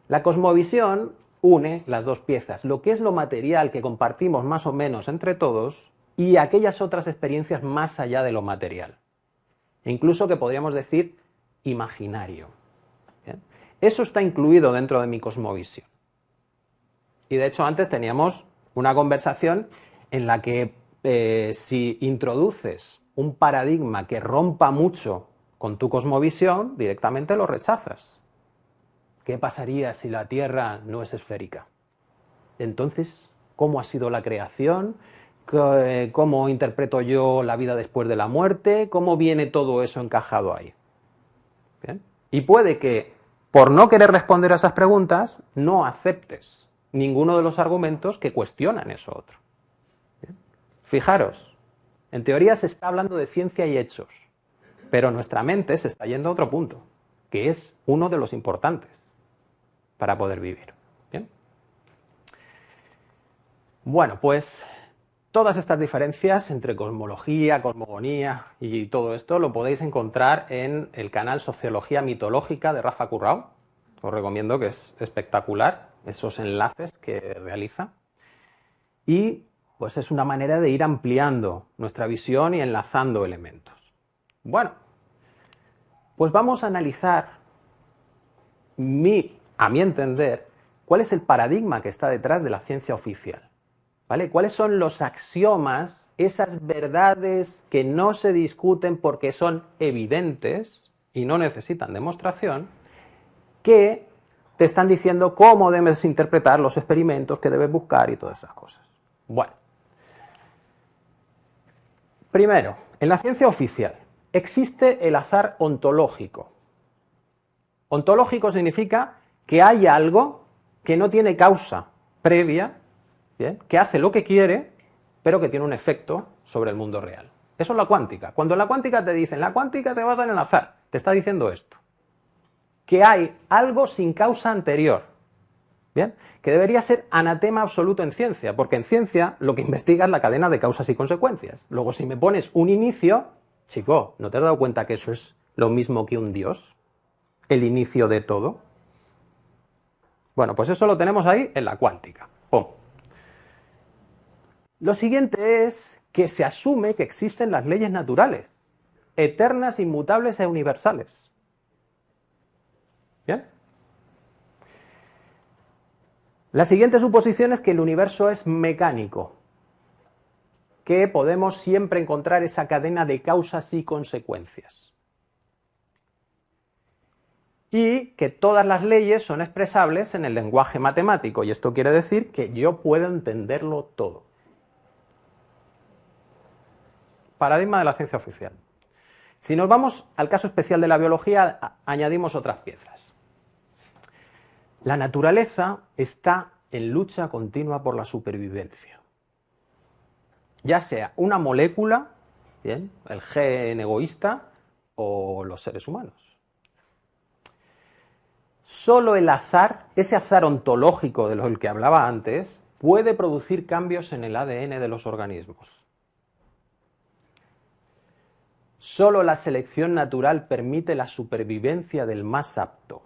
La cosmovisión une las dos piezas, lo que es lo material que compartimos más o menos entre todos y aquellas otras experiencias más allá de lo material. E incluso que podríamos decir imaginario. ¿Bien? Eso está incluido dentro de mi cosmovisión. Y de hecho antes teníamos una conversación en la que si introduces un paradigma que rompa mucho con tu cosmovisión, directamente lo rechazas. ¿Qué pasaría si la Tierra no es esférica? Entonces, ¿cómo ha sido la creación? ¿Cómo interpreto yo la vida después de la muerte? ¿Cómo viene todo eso encajado ahí? ¿Bien? Y puede que, por no querer responder a esas preguntas, no aceptes ninguno de los argumentos que cuestionan eso otro. ¿Bien? Fijaros, en teoría se está hablando de ciencia y hechos, pero nuestra mente se está yendo a otro punto, que es uno de los importantes para poder vivir. ¿Bien? Bueno, pues todas estas diferencias entre cosmología, cosmogonía y todo esto lo podéis encontrar en el canal Sociología Mitológica de Rafa Currao. Os recomiendo, que es espectacular esos enlaces que realiza. Y pues es una manera de ir ampliando nuestra visión y enlazando elementos. Bueno, pues vamos a analizar, a mi entender, cuál es el paradigma que está detrás de la ciencia oficial. ¿Vale? ¿Cuáles son los axiomas, esas verdades que no se discuten porque son evidentes y no necesitan demostración, que te están diciendo cómo debes interpretar los experimentos que debes buscar y todas esas cosas? Bueno, primero, en la ciencia oficial existe el azar ontológico. Ontológico significa que hay algo que no tiene causa previa, ¿bien?, que hace lo que quiere, pero que tiene un efecto sobre el mundo real. Eso es la cuántica. Cuando en la cuántica te dicen, la cuántica se basa en el azar, te está diciendo esto, que hay algo sin causa anterior, ¿bien?, que debería ser anatema absoluto en ciencia, porque en ciencia lo que investiga es la cadena de causas y consecuencias. Luego, si me pones un inicio, chico, ¿no te has dado cuenta que eso es lo mismo que un dios? El inicio de todo. Bueno, pues eso lo tenemos ahí en la cuántica. ¡Pum! Lo siguiente es que se asume que existen las leyes naturales, eternas, inmutables e universales. ¿Bien? La siguiente suposición es que el universo es mecánico, que podemos siempre encontrar esa cadena de causas y consecuencias. Y que todas las leyes son expresables en el lenguaje matemático, y esto quiere decir que yo puedo entenderlo todo. Paradigma de la ciencia oficial. Si nos vamos al caso especial de la biología, añadimos otras piezas. La naturaleza está en lucha continua por la supervivencia. Ya sea una molécula, ¿bien?, el gen egoísta, o los seres humanos. Solo el azar, ese azar ontológico del que hablaba antes, puede producir cambios en el ADN de los organismos. Solo la selección natural permite la supervivencia del más apto.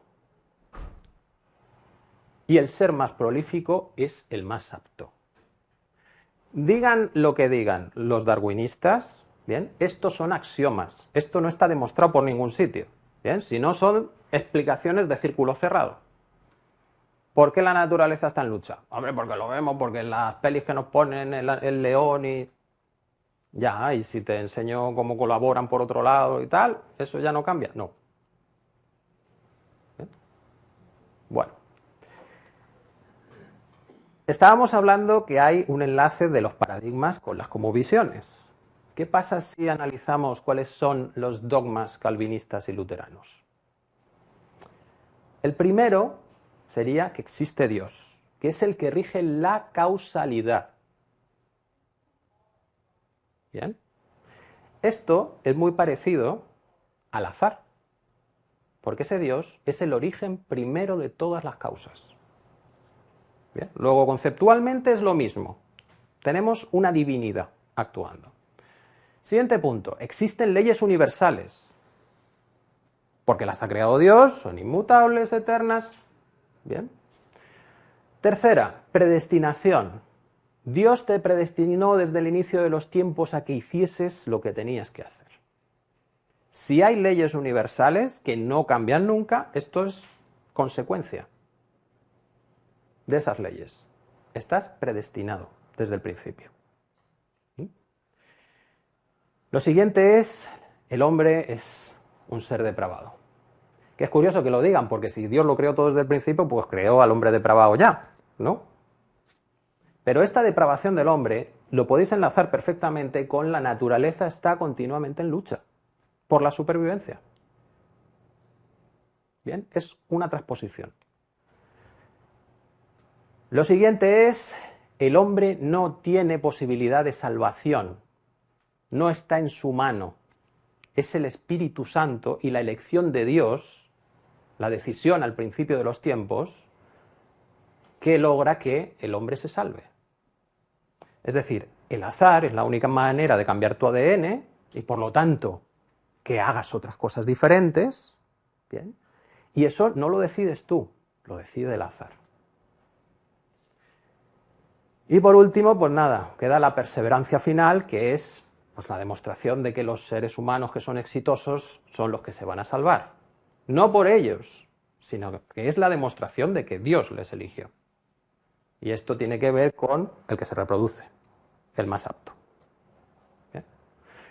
Y el ser más prolífico es el más apto. Digan lo que digan los darwinistas, ¿bien?, estos son axiomas. Esto no está demostrado por ningún sitio, ¿bien?, si no son explicaciones de círculo cerrado. ¿Por qué la naturaleza está en lucha? Hombre, porque lo vemos, porque en las pelis que nos ponen el león y... Ya, y si te enseño cómo colaboran por otro lado y tal, ¿eso ya no cambia? No. ¿Bien? Bueno. Estábamos hablando que hay un enlace de los paradigmas con las cosmovisiones. ¿Qué pasa si analizamos cuáles son los dogmas calvinistas y luteranos? El primero sería que existe Dios, que es el que rige la causalidad. ¿Bien? Esto es muy parecido al azar, porque ese Dios es el origen primero de todas las causas. Bien. Luego, conceptualmente es lo mismo. Tenemos una divinidad actuando. Siguiente punto. Existen leyes universales, porque las ha creado Dios, son inmutables, eternas. Bien. Tercera, predestinación. Dios te predestinó desde el inicio de los tiempos a que hicieses lo que tenías que hacer. Si hay leyes universales que no cambian nunca, esto es consecuencia de esas leyes. Estás predestinado desde el principio. Lo siguiente es, el hombre es un ser depravado. Que es curioso que lo digan, porque si Dios lo creó todo desde el principio, pues creó al hombre depravado ya, ¿no? Pero esta depravación del hombre lo podéis enlazar perfectamente con la naturaleza está continuamente en lucha por la supervivencia. Bien, es una transposición. Lo siguiente es, el hombre no tiene posibilidad de salvación, no está en su mano. Es el Espíritu Santo y la elección de Dios, la decisión al principio de los tiempos, que logra que el hombre se salve. Es decir, el azar es la única manera de cambiar tu ADN y por lo tanto que hagas otras cosas diferentes, ¿bien? Y eso no lo decides tú, lo decide el azar. Y por último, pues nada, queda la perseverancia final, que es pues, la demostración de que los seres humanos que son exitosos son los que se van a salvar. No por ellos, sino que es la demostración de que Dios les eligió. Y esto tiene que ver con el que se reproduce, el más apto. ¿Bien?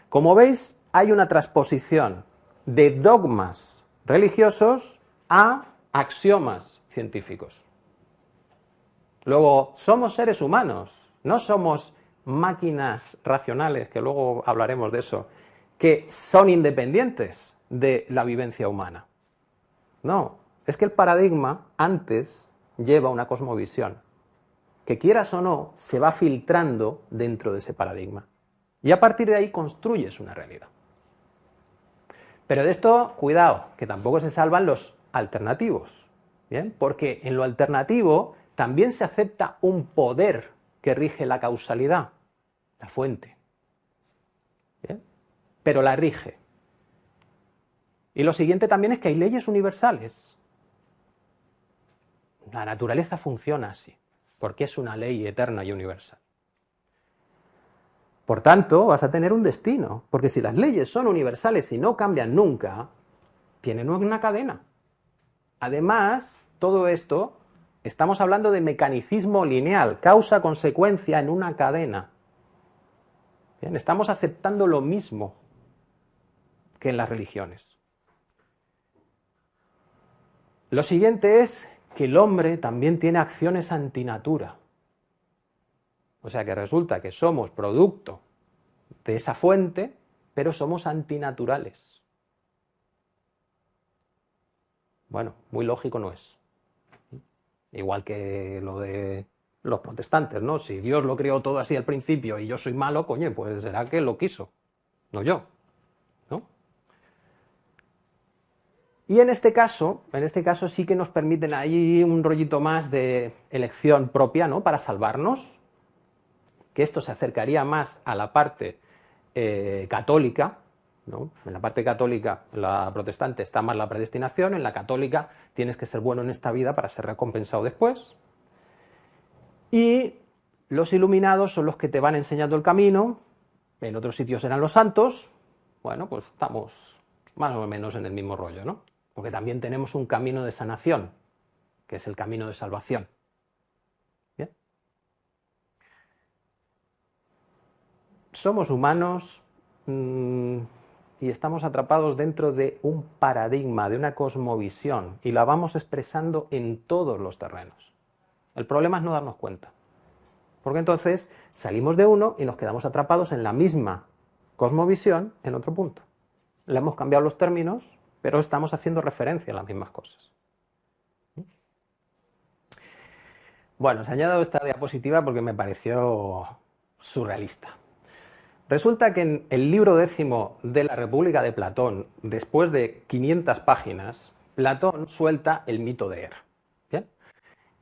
Como veis, hay una transposición de dogmas religiosos a axiomas científicos. Luego, somos seres humanos, no somos máquinas racionales, que luego hablaremos de eso, que son independientes de la vivencia humana. No, es que el paradigma antes lleva una cosmovisión, que quieras o no, se va filtrando dentro de ese paradigma. Y a partir de ahí construyes una realidad. Pero de esto, cuidado, que tampoco se salvan los alternativos, ¿bien? Porque en lo alternativo también se acepta un poder que rige la causalidad, la fuente, ¿bien? Pero la rige. Y lo siguiente también es que hay leyes universales. La naturaleza funciona así, porque es una ley eterna y universal. Por tanto, vas a tener un destino, porque si las leyes son universales y no cambian nunca, tienen una cadena. Además, todo esto, estamos hablando de mecanicismo lineal, causa-consecuencia en una cadena. Bien, estamos aceptando lo mismo que en las religiones. Lo siguiente es que el hombre también tiene acciones antinatura. O sea que resulta que somos producto de esa fuente, pero somos antinaturales. Bueno, muy lógico no es. Igual que lo de los protestantes, ¿no? Si Dios lo creó todo así al principio y yo soy malo, coño, pues será que lo quiso, no yo, ¿no? Y en este caso sí que nos permiten ahí un rollito más de elección propia, ¿no? Para salvarnos, que esto se acercaría más a la parte católica, ¿no? En la parte católica, la protestante, está más la predestinación, en la católica tienes que ser bueno en esta vida para ser recompensado después. Y los iluminados son los que te van enseñando el camino, en otros sitios serán los santos, bueno, pues estamos más o menos en el mismo rollo, ¿no? Porque también tenemos un camino de sanación, que es el camino de salvación. ¿Bien? Somos humanos y estamos atrapados dentro de un paradigma, de una cosmovisión, y la vamos expresando en todos los terrenos. El problema es no darnos cuenta, porque entonces salimos de uno y nos quedamos atrapados en la misma cosmovisión en otro punto. Le hemos cambiado los términos, pero estamos haciendo referencia a las mismas cosas. Bueno, os he añadido esta diapositiva porque me pareció surrealista. Resulta que en el libro 10 de la República de Platón, después de 500 páginas, Platón suelta el mito de Er. ¿Bien?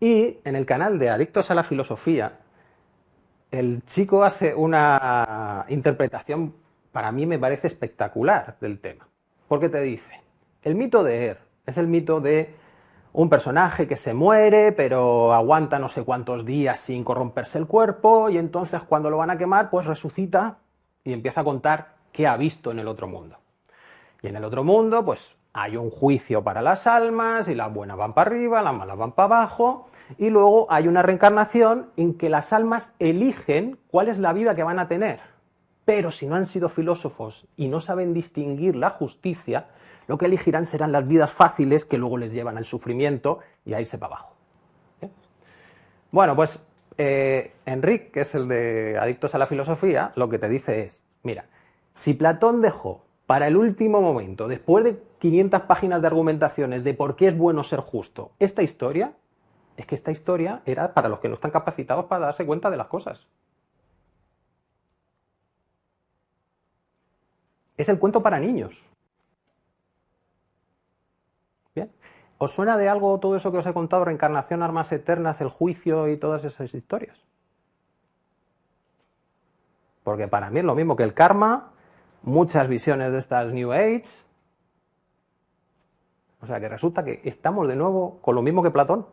Y en el canal de Adictos a la Filosofía, el chico hace una interpretación, para mí me parece espectacular, del tema. Porque te dice, el mito de Er es el mito de un personaje que se muere, pero aguanta no sé cuántos días sin corromperse el cuerpo, y entonces cuando lo van a quemar, pues resucita y empieza a contar qué ha visto en el otro mundo. Y en el otro mundo, pues hay un juicio para las almas, y las buenas van para arriba, las malas van para abajo, y luego hay una reencarnación en que las almas eligen cuál es la vida que van a tener. Pero si no han sido filósofos y no saben distinguir la justicia, lo que elegirán serán las vidas fáciles que luego les llevan al sufrimiento y a irse para abajo. ¿Bien? Bueno, pues Enric, que es el de Adictos a la Filosofía, lo que te dice es, mira, si Platón dejó para el último momento, después de 500 páginas de argumentaciones de por qué es bueno ser justo, esta historia, es que esta historia era para los que no están capacitados para darse cuenta de las cosas. Es el cuento para niños. ¿Bien? ¿Os suena de algo todo eso que os he contado? Reencarnación, armas eternas, el juicio y todas esas historias. Porque para mí es lo mismo que el karma, muchas visiones de estas New Age. O sea que resulta que estamos de nuevo con lo mismo que Platón,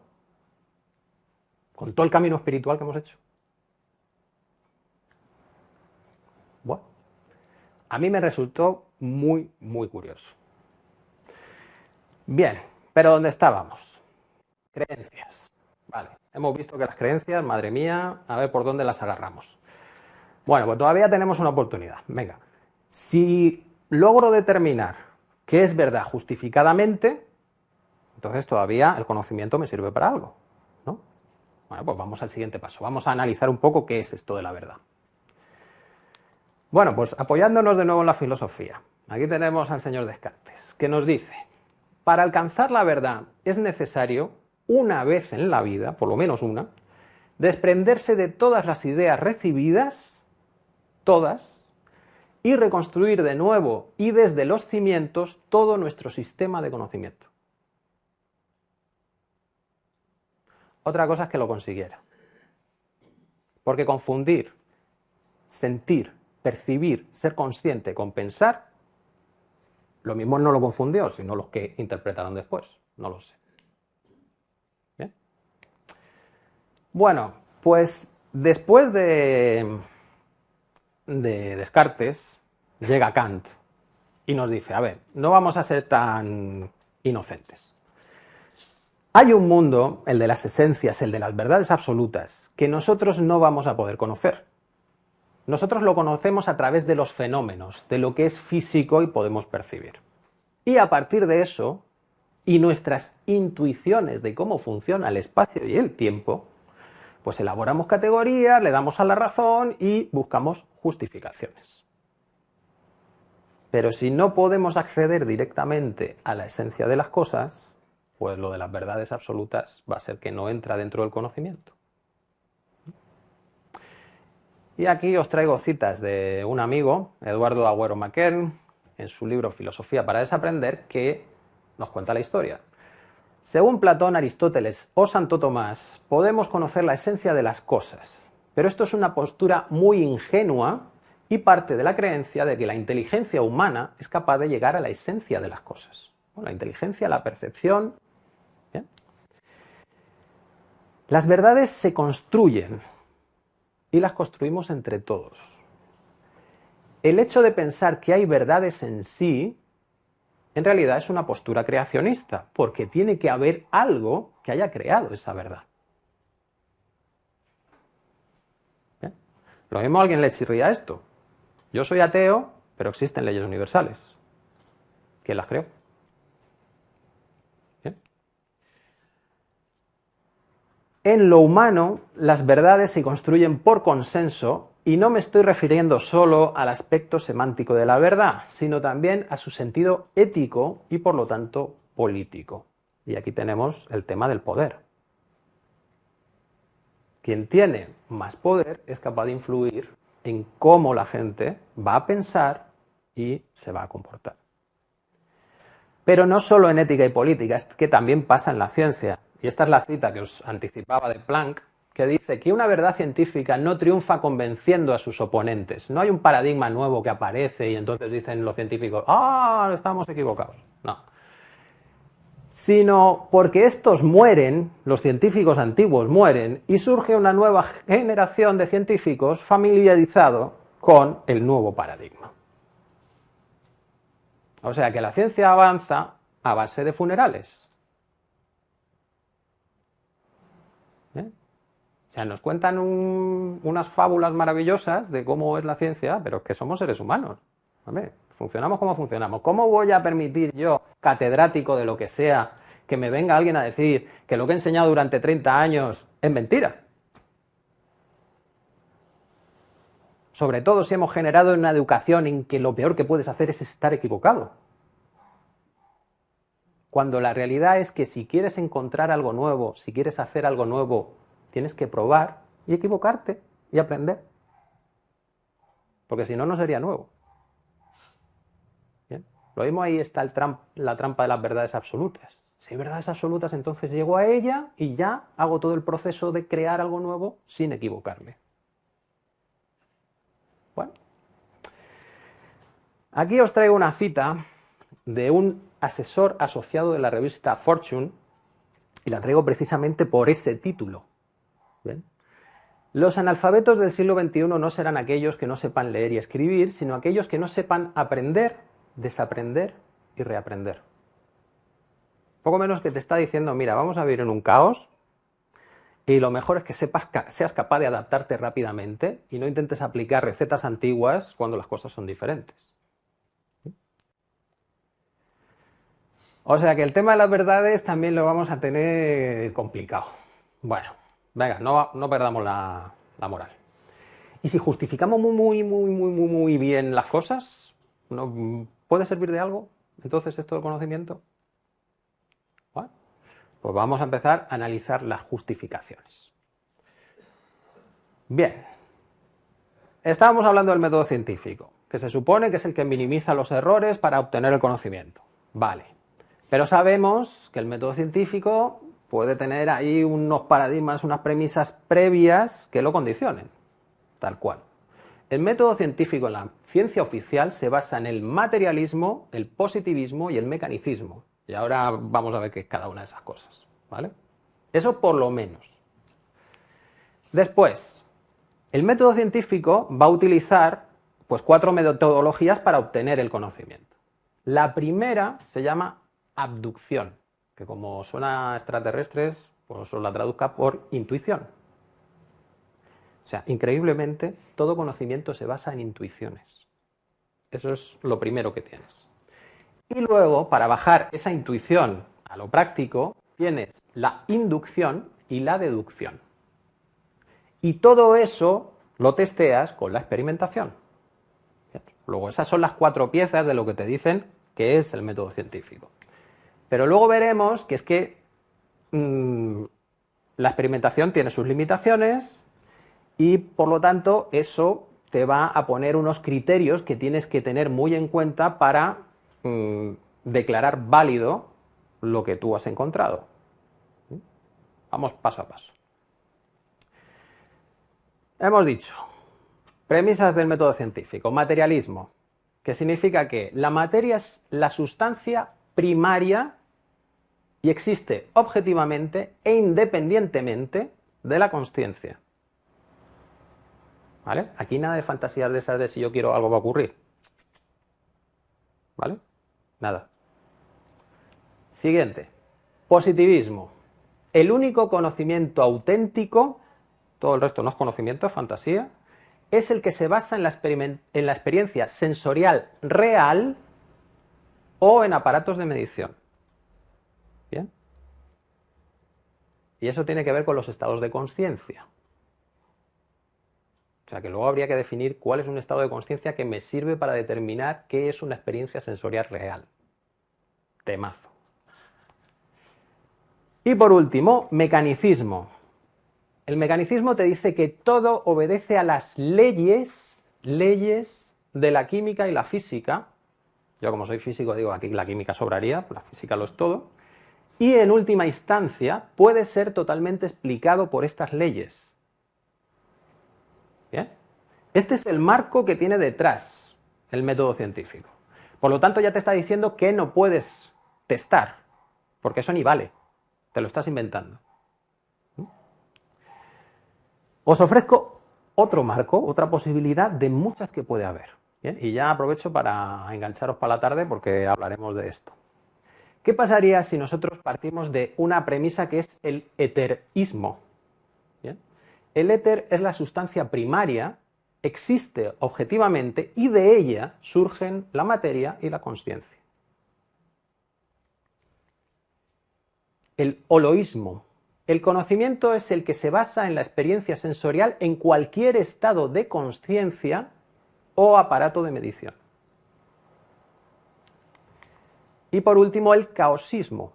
con todo el camino espiritual que hemos hecho. Bueno, a mí me resultó muy, muy curioso. Bien, pero ¿dónde estábamos? Creencias. Vale, hemos visto que las creencias, madre mía, a ver por dónde las agarramos. Bueno, pues todavía tenemos una oportunidad. Venga, si logro determinar qué es verdad justificadamente, entonces todavía el conocimiento me sirve para algo, ¿no? Bueno, pues vamos al siguiente paso. Vamos a analizar un poco qué es esto de la verdad. Bueno, pues apoyándonos de nuevo en la filosofía. Aquí tenemos al señor Descartes, que nos dice, para alcanzar la verdad es necesario, una vez en la vida, por lo menos una, desprenderse de todas las ideas recibidas, todas, y reconstruir de nuevo y desde los cimientos todo nuestro sistema de conocimiento. Otra cosa es que lo consiguiera. Porque confundir, sentir, percibir, ser consciente con pensar, lo mismo no lo confundió, sino los que interpretaron después. No lo sé. ¿Bien? Bueno, pues después de Descartes, llega Kant y nos dice, a ver, no vamos a ser tan inocentes. Hay un mundo, el de las esencias, el de las verdades absolutas, que nosotros no vamos a poder conocer. Nosotros lo conocemos a través de los fenómenos, de lo que es físico y podemos percibir. Y a partir de eso, y nuestras intuiciones de cómo funciona el espacio y el tiempo, pues elaboramos categorías, le damos a la razón y buscamos justificaciones. Pero si no podemos acceder directamente a la esencia de las cosas, pues lo de las verdades absolutas va a ser que no entra dentro del conocimiento. Y aquí os traigo citas de un amigo, Eduardo Agüero Maquern, en su libro Filosofía para desaprender, que nos cuenta la historia. Según Platón, Aristóteles o Santo Tomás, podemos conocer la esencia de las cosas, pero esto es una postura muy ingenua y parte de la creencia de que la inteligencia humana es capaz de llegar a la esencia de las cosas. La inteligencia, la percepción. ¿Bien? Las verdades se construyen y las construimos entre todos. El hecho de pensar que hay verdades en sí, en realidad es una postura creacionista, porque tiene que haber algo que haya creado esa verdad. ¿Bien? Lo mismo a alguien le chirría esto. Yo soy ateo, pero existen leyes universales. ¿Quién las creó? ¿Bien? En lo humano, las verdades se construyen por consenso. Y no me estoy refiriendo solo al aspecto semántico de la verdad, sino también a su sentido ético y, por lo tanto, político. Y aquí tenemos el tema del poder. Quien tiene más poder es capaz de influir en cómo la gente va a pensar y se va a comportar. Pero no solo en ética y política, es que también pasa en la ciencia. Y esta es la cita que os anticipaba de Planck, que dice que una verdad científica no triunfa convenciendo a sus oponentes. No hay un paradigma nuevo que aparece y entonces dicen los científicos, ¡ah, estamos equivocados! No. Sino porque estos mueren, los científicos antiguos mueren, y surge una nueva generación de científicos familiarizados con el nuevo paradigma. O sea que la ciencia avanza a base de funerales. O sea, nos cuentan unas fábulas maravillosas de cómo es la ciencia, pero es que somos seres humanos. ¿Vale? Funcionamos como funcionamos. ¿Cómo voy a permitir yo, catedrático de lo que sea, que me venga alguien a decir que lo que he enseñado durante 30 años es mentira? Sobre todo si hemos generado una educación en que lo peor que puedes hacer es estar equivocado. Cuando la realidad es que si quieres encontrar algo nuevo, si quieres hacer algo nuevo, tienes que probar y equivocarte y aprender. Porque si no, no sería nuevo. ¿Bien? Lo mismo ahí está la trampa de las verdades absolutas. Si hay verdades absolutas, entonces llego a ella y ya hago todo el proceso de crear algo nuevo sin equivocarme. Bueno. Aquí os traigo una cita de un asesor asociado de la revista Fortune y la traigo precisamente por ese título. ¿Bien? Los analfabetos del siglo XXI no serán aquellos que no sepan leer y escribir, sino aquellos que no sepan aprender, desaprender y reaprender. Poco menos que te está diciendo, mira, vamos a vivir en un caos y lo mejor es que seas capaz de adaptarte rápidamente y no intentes aplicar recetas antiguas cuando las cosas son diferentes. O sea que el tema de las verdades también lo vamos a tener complicado. Bueno, venga, no perdamos la moral. Y si justificamos muy bien las cosas, ¿no puede servir de algo entonces esto del conocimiento? Bueno, pues vamos a empezar a analizar las justificaciones. Bien, estábamos hablando del método científico, que se supone que es el que minimiza los errores para obtener el conocimiento. Vale, pero sabemos que el método científico puede tener ahí unos paradigmas, unas premisas previas que lo condicionen, tal cual. El método científico en la ciencia oficial se basa en el materialismo, el positivismo y el mecanicismo. Y ahora vamos a ver qué es cada una de esas cosas, ¿vale? Eso por lo menos. Después, el método científico va a utilizar pues 4 metodologías para obtener el conocimiento. La primera se llama abducción, que como suena a extraterrestres, pues os la traduzca por intuición. O sea, increíblemente, todo conocimiento se basa en intuiciones. Eso es lo primero que tienes. Y luego, para bajar esa intuición a lo práctico, tienes la inducción y la deducción. Y todo eso lo testeas con la experimentación. Luego, esas son las 4 piezas de lo que te dicen que es el método científico. Pero luego veremos que es que la experimentación tiene sus limitaciones y, por lo tanto, eso te va a poner unos criterios que tienes que tener muy en cuenta para declarar válido lo que tú has encontrado. Vamos paso a paso. Hemos dicho, premisas del método científico, materialismo, que significa que la materia es la sustancia primaria y existe objetivamente e independientemente de la consciencia. ¿Vale? Aquí nada de fantasías de esas de si yo quiero algo va a ocurrir. ¿Vale? Nada. Siguiente. Positivismo. El único conocimiento auténtico, todo el resto no es conocimiento, es fantasía, es el que se basa en la experiencia sensorial real o en aparatos de medición. ¿Bien? Y eso tiene que ver con los estados de consciencia. O sea que luego habría que definir cuál es un estado de consciencia que me sirve para determinar qué es una experiencia sensorial real. Temazo. Y por último, mecanicismo. El mecanicismo te dice que todo obedece a las leyes de la química y la física Yo como soy físico digo aquí la química sobraría, la física lo es todo. Y en última instancia puede ser totalmente explicado por estas leyes. ¿Bien? Este es el marco que tiene detrás el método científico. Por lo tanto ya te está diciendo que no puedes testar, porque eso ni vale, te lo estás inventando. Os ofrezco otro marco, otra posibilidad de muchas que puede haber. ¿Bien? Y ya aprovecho para engancharos para la tarde porque hablaremos de esto. ¿Qué pasaría si nosotros partimos de una premisa que es el eterismo? ¿Bien? El éter es la sustancia primaria, existe objetivamente y de ella surgen la materia y la consciencia. El holoísmo. El conocimiento es el que se basa en la experiencia sensorial en cualquier estado de consciencia o aparato de medición. Y por último, el caosismo.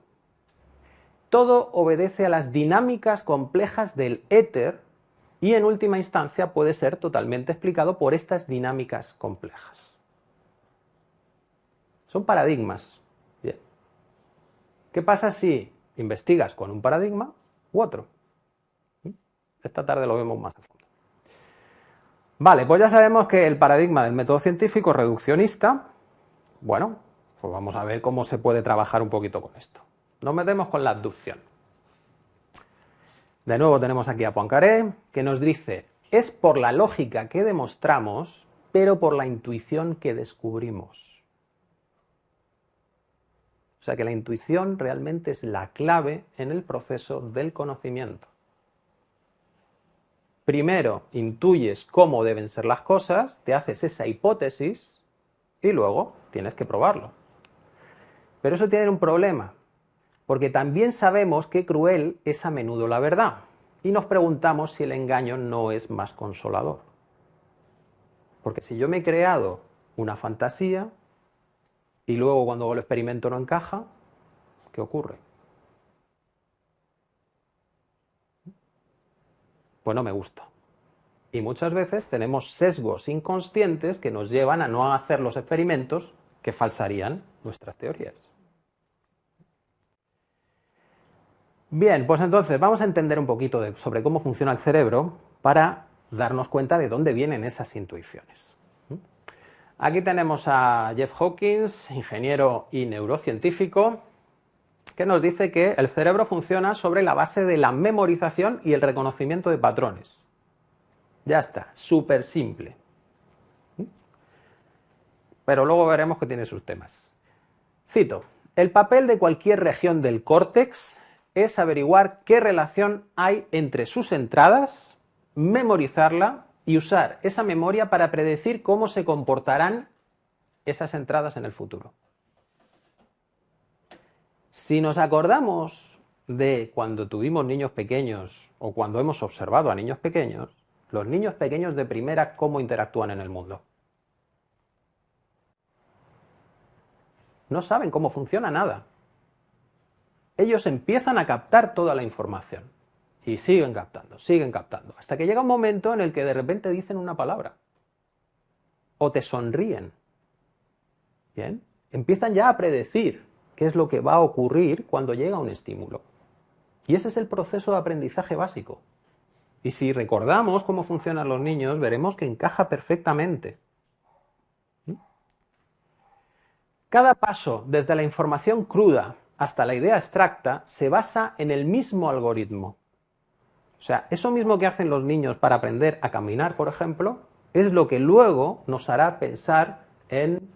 Todo obedece a las dinámicas complejas del éter y en última instancia puede ser totalmente explicado por estas dinámicas complejas. Son paradigmas. Bien. ¿Qué pasa si investigas con un paradigma u otro? Esta tarde lo vemos más a fondo. Vale, pues ya sabemos que el paradigma del método científico reduccionista, bueno, pues vamos a ver cómo se puede trabajar un poquito con esto. Nos metemos con la abducción. De nuevo tenemos aquí a Poincaré, que nos dice, es por la lógica que demostramos, pero por la intuición que descubrimos. O sea que la intuición realmente es la clave en el proceso del conocimiento. Primero intuyes cómo deben ser las cosas, te haces esa hipótesis y luego tienes que probarlo. Pero eso tiene un problema, porque también sabemos que cruel es a menudo la verdad y nos preguntamos si el engaño no es más consolador. Porque si yo me he creado una fantasía y luego cuando hago el experimento no encaja, ¿qué ocurre? Pues no me gusta. Y muchas veces tenemos sesgos inconscientes que nos llevan a no hacer los experimentos que falsarían nuestras teorías. Bien, pues entonces vamos a entender un poquito sobre cómo funciona el cerebro para darnos cuenta de dónde vienen esas intuiciones. Aquí tenemos a Jeff Hawkins, ingeniero y neurocientífico, que nos dice que el cerebro funciona sobre la base de la memorización y el reconocimiento de patrones. Ya está, súper simple. Pero luego veremos que tiene sus temas. Cito, el papel de cualquier región del córtex es averiguar qué relación hay entre sus entradas, memorizarla y usar esa memoria para predecir cómo se comportarán esas entradas en el futuro. Si nos acordamos de cuando tuvimos niños pequeños o cuando hemos observado a niños pequeños, los niños pequeños de primera, ¿cómo interactúan en el mundo? No saben cómo funciona nada. Ellos empiezan a captar toda la información y siguen captando, hasta que llega un momento en el que de repente dicen una palabra o te sonríen. ¿Bien? Empiezan ya a predecir qué es lo que va a ocurrir cuando llega un estímulo. Y ese es el proceso de aprendizaje básico. Y si recordamos cómo funcionan los niños, veremos que encaja perfectamente. Cada paso, desde la información cruda hasta la idea abstracta, se basa en el mismo algoritmo. O sea, eso mismo que hacen los niños para aprender a caminar, por ejemplo, es lo que luego nos hará pensar en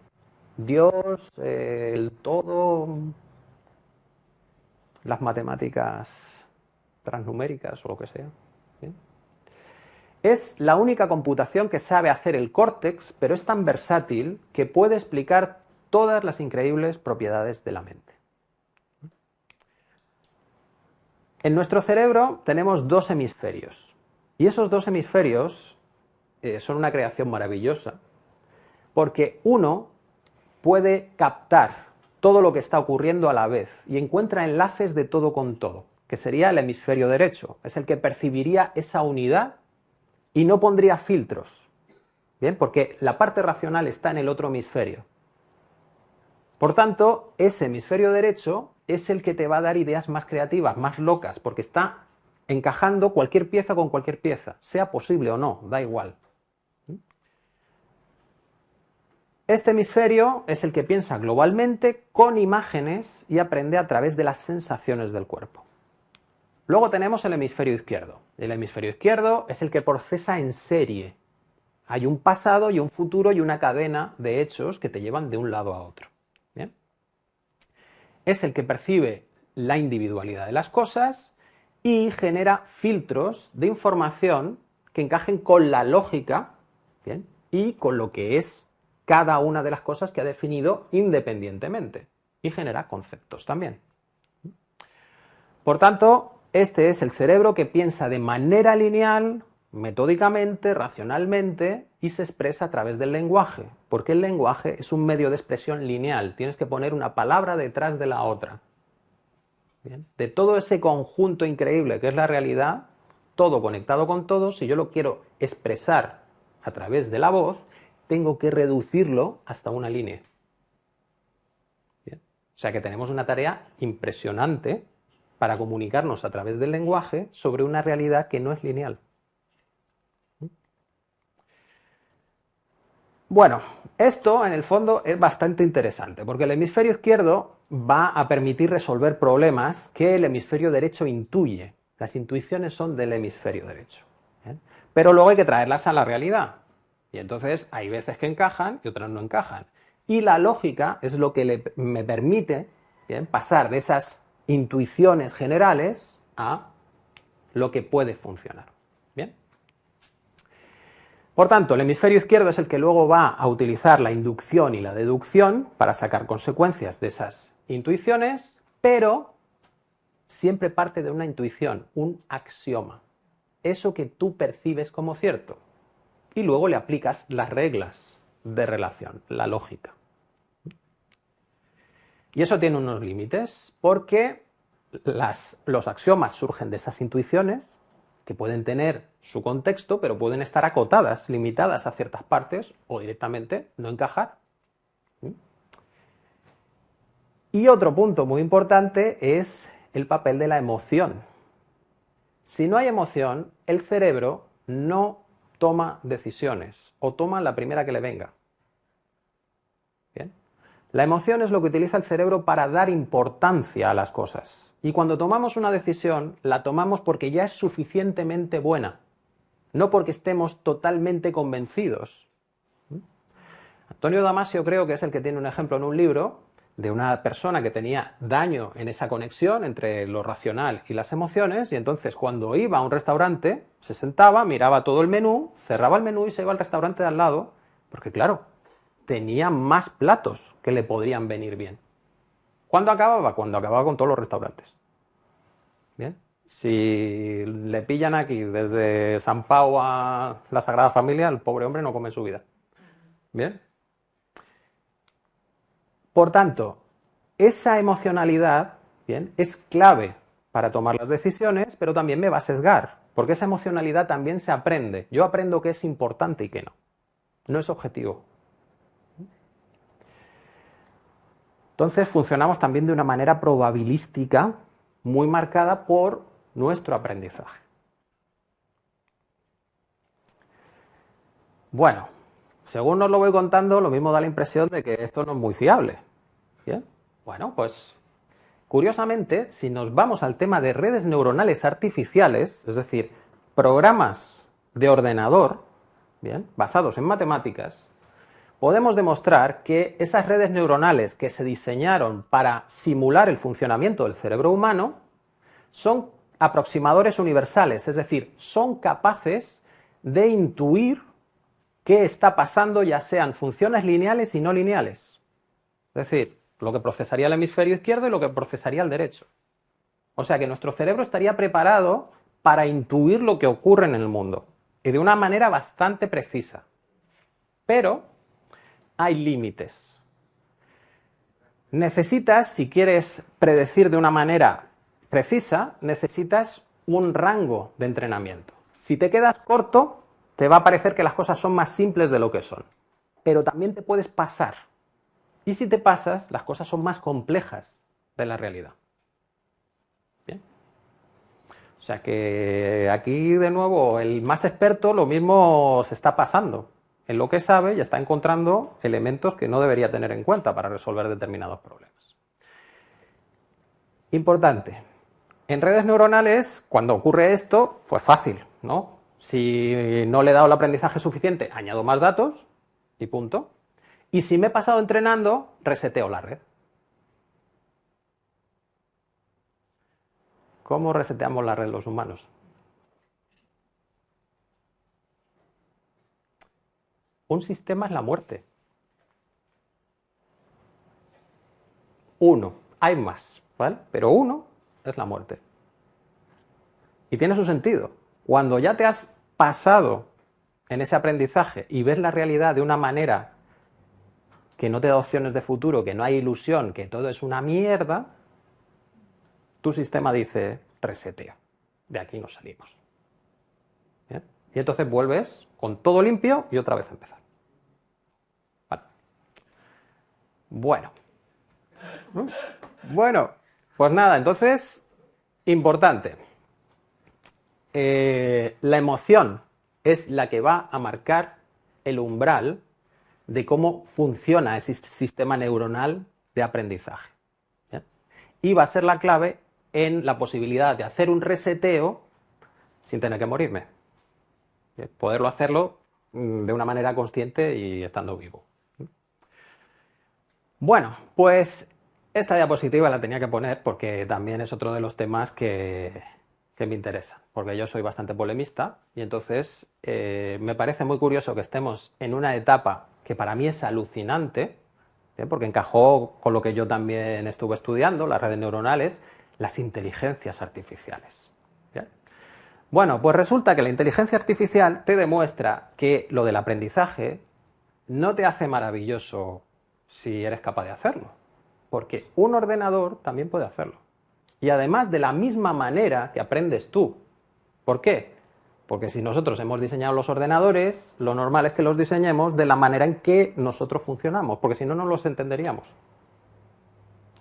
Dios, el todo, las matemáticas transnuméricas o lo que sea. ¿Bien? Es la única computación que sabe hacer el córtex, pero es tan versátil que puede explicar todas las increíbles propiedades de la mente. En nuestro cerebro tenemos dos hemisferios y esos dos hemisferios son una creación maravillosa porque uno puede captar todo lo que está ocurriendo a la vez y encuentra enlaces de todo con todo, que sería el hemisferio derecho, es el que percibiría esa unidad y no pondría filtros, ¿bien? Porque la parte racional está en el otro hemisferio. Por tanto, ese hemisferio derecho es el que te va a dar ideas más creativas, más locas, porque está encajando cualquier pieza con cualquier pieza, sea posible o no, da igual. Este hemisferio es el que piensa globalmente con imágenes y aprende a través de las sensaciones del cuerpo. Luego tenemos el hemisferio izquierdo. El hemisferio izquierdo es el que procesa en serie. Hay un pasado y un futuro y una cadena de hechos que te llevan de un lado a otro. ¿Bien? Es el que percibe la individualidad de las cosas y genera filtros de información que encajen con la lógica, ¿bien?, y con lo que es cada una de las cosas que ha definido independientemente, y genera conceptos también. Por tanto, este es el cerebro que piensa de manera lineal, metódicamente, racionalmente, y se expresa a través del lenguaje, porque el lenguaje es un medio de expresión lineal, tienes que poner una palabra detrás de la otra. ¿Bien? De todo ese conjunto increíble que es la realidad, todo conectado con todo, si yo lo quiero expresar a través de la voz, tengo que reducirlo hasta una línea. ¿Bien? O sea que tenemos una tarea impresionante para comunicarnos a través del lenguaje sobre una realidad que no es lineal. Bueno, esto en el fondo es bastante interesante, porque el hemisferio izquierdo va a permitir resolver problemas que el hemisferio derecho intuye. Las intuiciones son del hemisferio derecho. ¿Bien? Pero luego hay que traerlas a la realidad. Y entonces hay veces que encajan y otras no encajan. Y la lógica es lo que me permite, ¿bien?, pasar de esas intuiciones generales a lo que puede funcionar. ¿Bien? Por tanto, el hemisferio izquierdo es el que luego va a utilizar la inducción y la deducción para sacar consecuencias de esas intuiciones, pero siempre parte de una intuición, un axioma. Eso que tú percibes como cierto. Y luego le aplicas las reglas de relación, la lógica. Y eso tiene unos límites, porque los axiomas surgen de esas intuiciones, que pueden tener su contexto, pero pueden estar acotadas, limitadas a ciertas partes, o directamente no encajar. Y otro punto muy importante es el papel de la emoción. Si no hay emoción, el cerebro no toma decisiones, o toma la primera que le venga. ¿Bien? La emoción es lo que utiliza el cerebro para dar importancia a las cosas. Y cuando tomamos una decisión, la tomamos porque ya es suficientemente buena, no porque estemos totalmente convencidos. Antonio Damasio creo que es el que tiene un ejemplo en un libro de una persona que tenía daño en esa conexión entre lo racional y las emociones, y entonces cuando iba a un restaurante se sentaba, miraba todo el menú, cerraba el menú y se iba al restaurante de al lado, porque claro, tenía más platos que le podrían venir bien. ¿Cuándo acababa? Cuando acababa con todos los restaurantes. ¿Bien? Si le pillan aquí desde San Pau a la Sagrada Familia, el pobre hombre no come en su vida. ¿Bien? Por tanto, esa emocionalidad, ¿bien?, es clave para tomar las decisiones, pero también me va a sesgar, porque esa emocionalidad también se aprende. Yo aprendo qué es importante y qué no. No es objetivo. Entonces funcionamos también de una manera probabilística, muy marcada por nuestro aprendizaje. Bueno, según os lo voy contando, lo mismo da la impresión de que esto no es muy fiable. ¿Bien? Bueno, pues curiosamente, si nos vamos al tema de redes neuronales artificiales, es decir, programas de ordenador, ¿bien?, basados en matemáticas, podemos demostrar que esas redes neuronales que se diseñaron para simular el funcionamiento del cerebro humano son aproximadores universales, es decir, son capaces de intuir qué está pasando, ya sean funciones lineales y no lineales. Es decir, lo que procesaría el hemisferio izquierdo y lo que procesaría el derecho. O sea que nuestro cerebro estaría preparado para intuir lo que ocurre en el mundo, y de una manera bastante precisa. Pero hay límites. Necesitas, si quieres predecir de una manera precisa, necesitas un rango de entrenamiento. Si te quedas corto, te va a parecer que las cosas son más simples de lo que son. Pero también te puedes pasar. Y si te pasas, las cosas son más complejas de la realidad. ¿Bien? O sea que aquí, de nuevo, el más experto lo mismo se está pasando en lo que sabe y está encontrando elementos que no debería tener en cuenta para resolver determinados problemas. Importante. En redes neuronales, cuando ocurre esto, pues fácil, ¿no? Si no le he dado el aprendizaje suficiente, añado más datos y punto. Y si me he pasado entrenando, reseteo la red. ¿Cómo reseteamos la red los humanos? Un sistema es la muerte. Uno. Hay más, ¿vale? Pero uno es la muerte. Y tiene su sentido. Cuando ya te has pasado en ese aprendizaje y ves la realidad de una manera que no te da opciones de futuro, que no hay ilusión, que todo es una mierda, tu sistema dice reseteo. De aquí nos salimos. ¿Bien? Y entonces vuelves con todo limpio y otra vez a empezar. Vale. Bueno, pues nada, entonces, importante. La emoción es la que va a marcar el umbral de cómo funciona ese sistema neuronal de aprendizaje. ¿Bien? Y va a ser la clave en la posibilidad de hacer un reseteo sin tener que morirme. ¿Bien? Poderlo hacerlo de una manera consciente y estando vivo. Bueno, pues esta diapositiva la tenía que poner porque también es otro de los temas que me interesa, porque yo soy bastante polemista y entonces me parece muy curioso que estemos en una etapa que para mí es alucinante, porque encajó con lo que yo también estuve estudiando, las redes neuronales, las inteligencias artificiales. ¿Bien? Bueno, pues resulta que la inteligencia artificial te demuestra que lo del aprendizaje no te hace maravilloso si eres capaz de hacerlo, porque un ordenador también puede hacerlo. Y además de la misma manera que aprendes tú. ¿Por qué? Porque si nosotros hemos diseñado los ordenadores, lo normal es que los diseñemos de la manera en que nosotros funcionamos, porque si no, no los entenderíamos.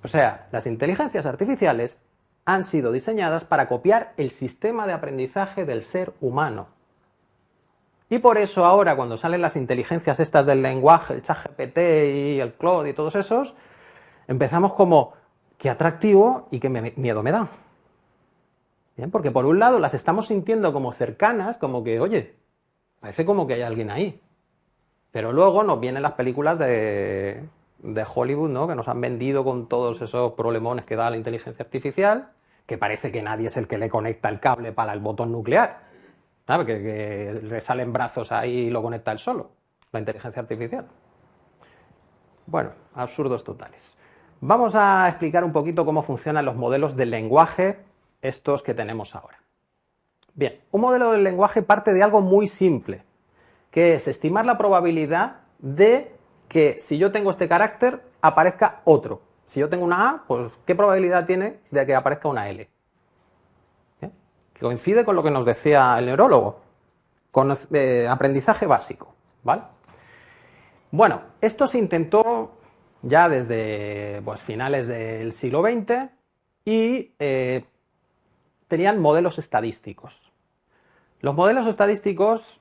O sea, las inteligencias artificiales han sido diseñadas para copiar el sistema de aprendizaje del ser humano. Y por eso ahora, cuando salen las inteligencias estas del lenguaje, el ChatGPT y el Claude y todos esos, empezamos como, qué atractivo y qué miedo me da. Bien, porque por un lado las estamos sintiendo como cercanas, como que, oye, parece como que hay alguien ahí. Pero luego nos vienen las películas de Hollywood, ¿no? Que nos han vendido con todos esos problemones que da la inteligencia artificial, que parece que nadie es el que le conecta el cable para el botón nuclear, ¿sabes? Que le salen brazos ahí y lo conecta él solo, la inteligencia artificial. Bueno, absurdos totales. Vamos a explicar un poquito cómo funcionan los modelos del lenguaje, estos que tenemos ahora. Bien, un modelo del lenguaje parte de algo muy simple, que es estimar la probabilidad de que si yo tengo este carácter aparezca otro. Si yo tengo una A, pues ¿qué probabilidad tiene de que aparezca una L? ¿Bien? Que coincide con lo que nos decía el neurólogo, con aprendizaje básico, ¿vale? Bueno, esto se intentó ya desde finales del siglo XX y tenían modelos estadísticos. Los modelos estadísticos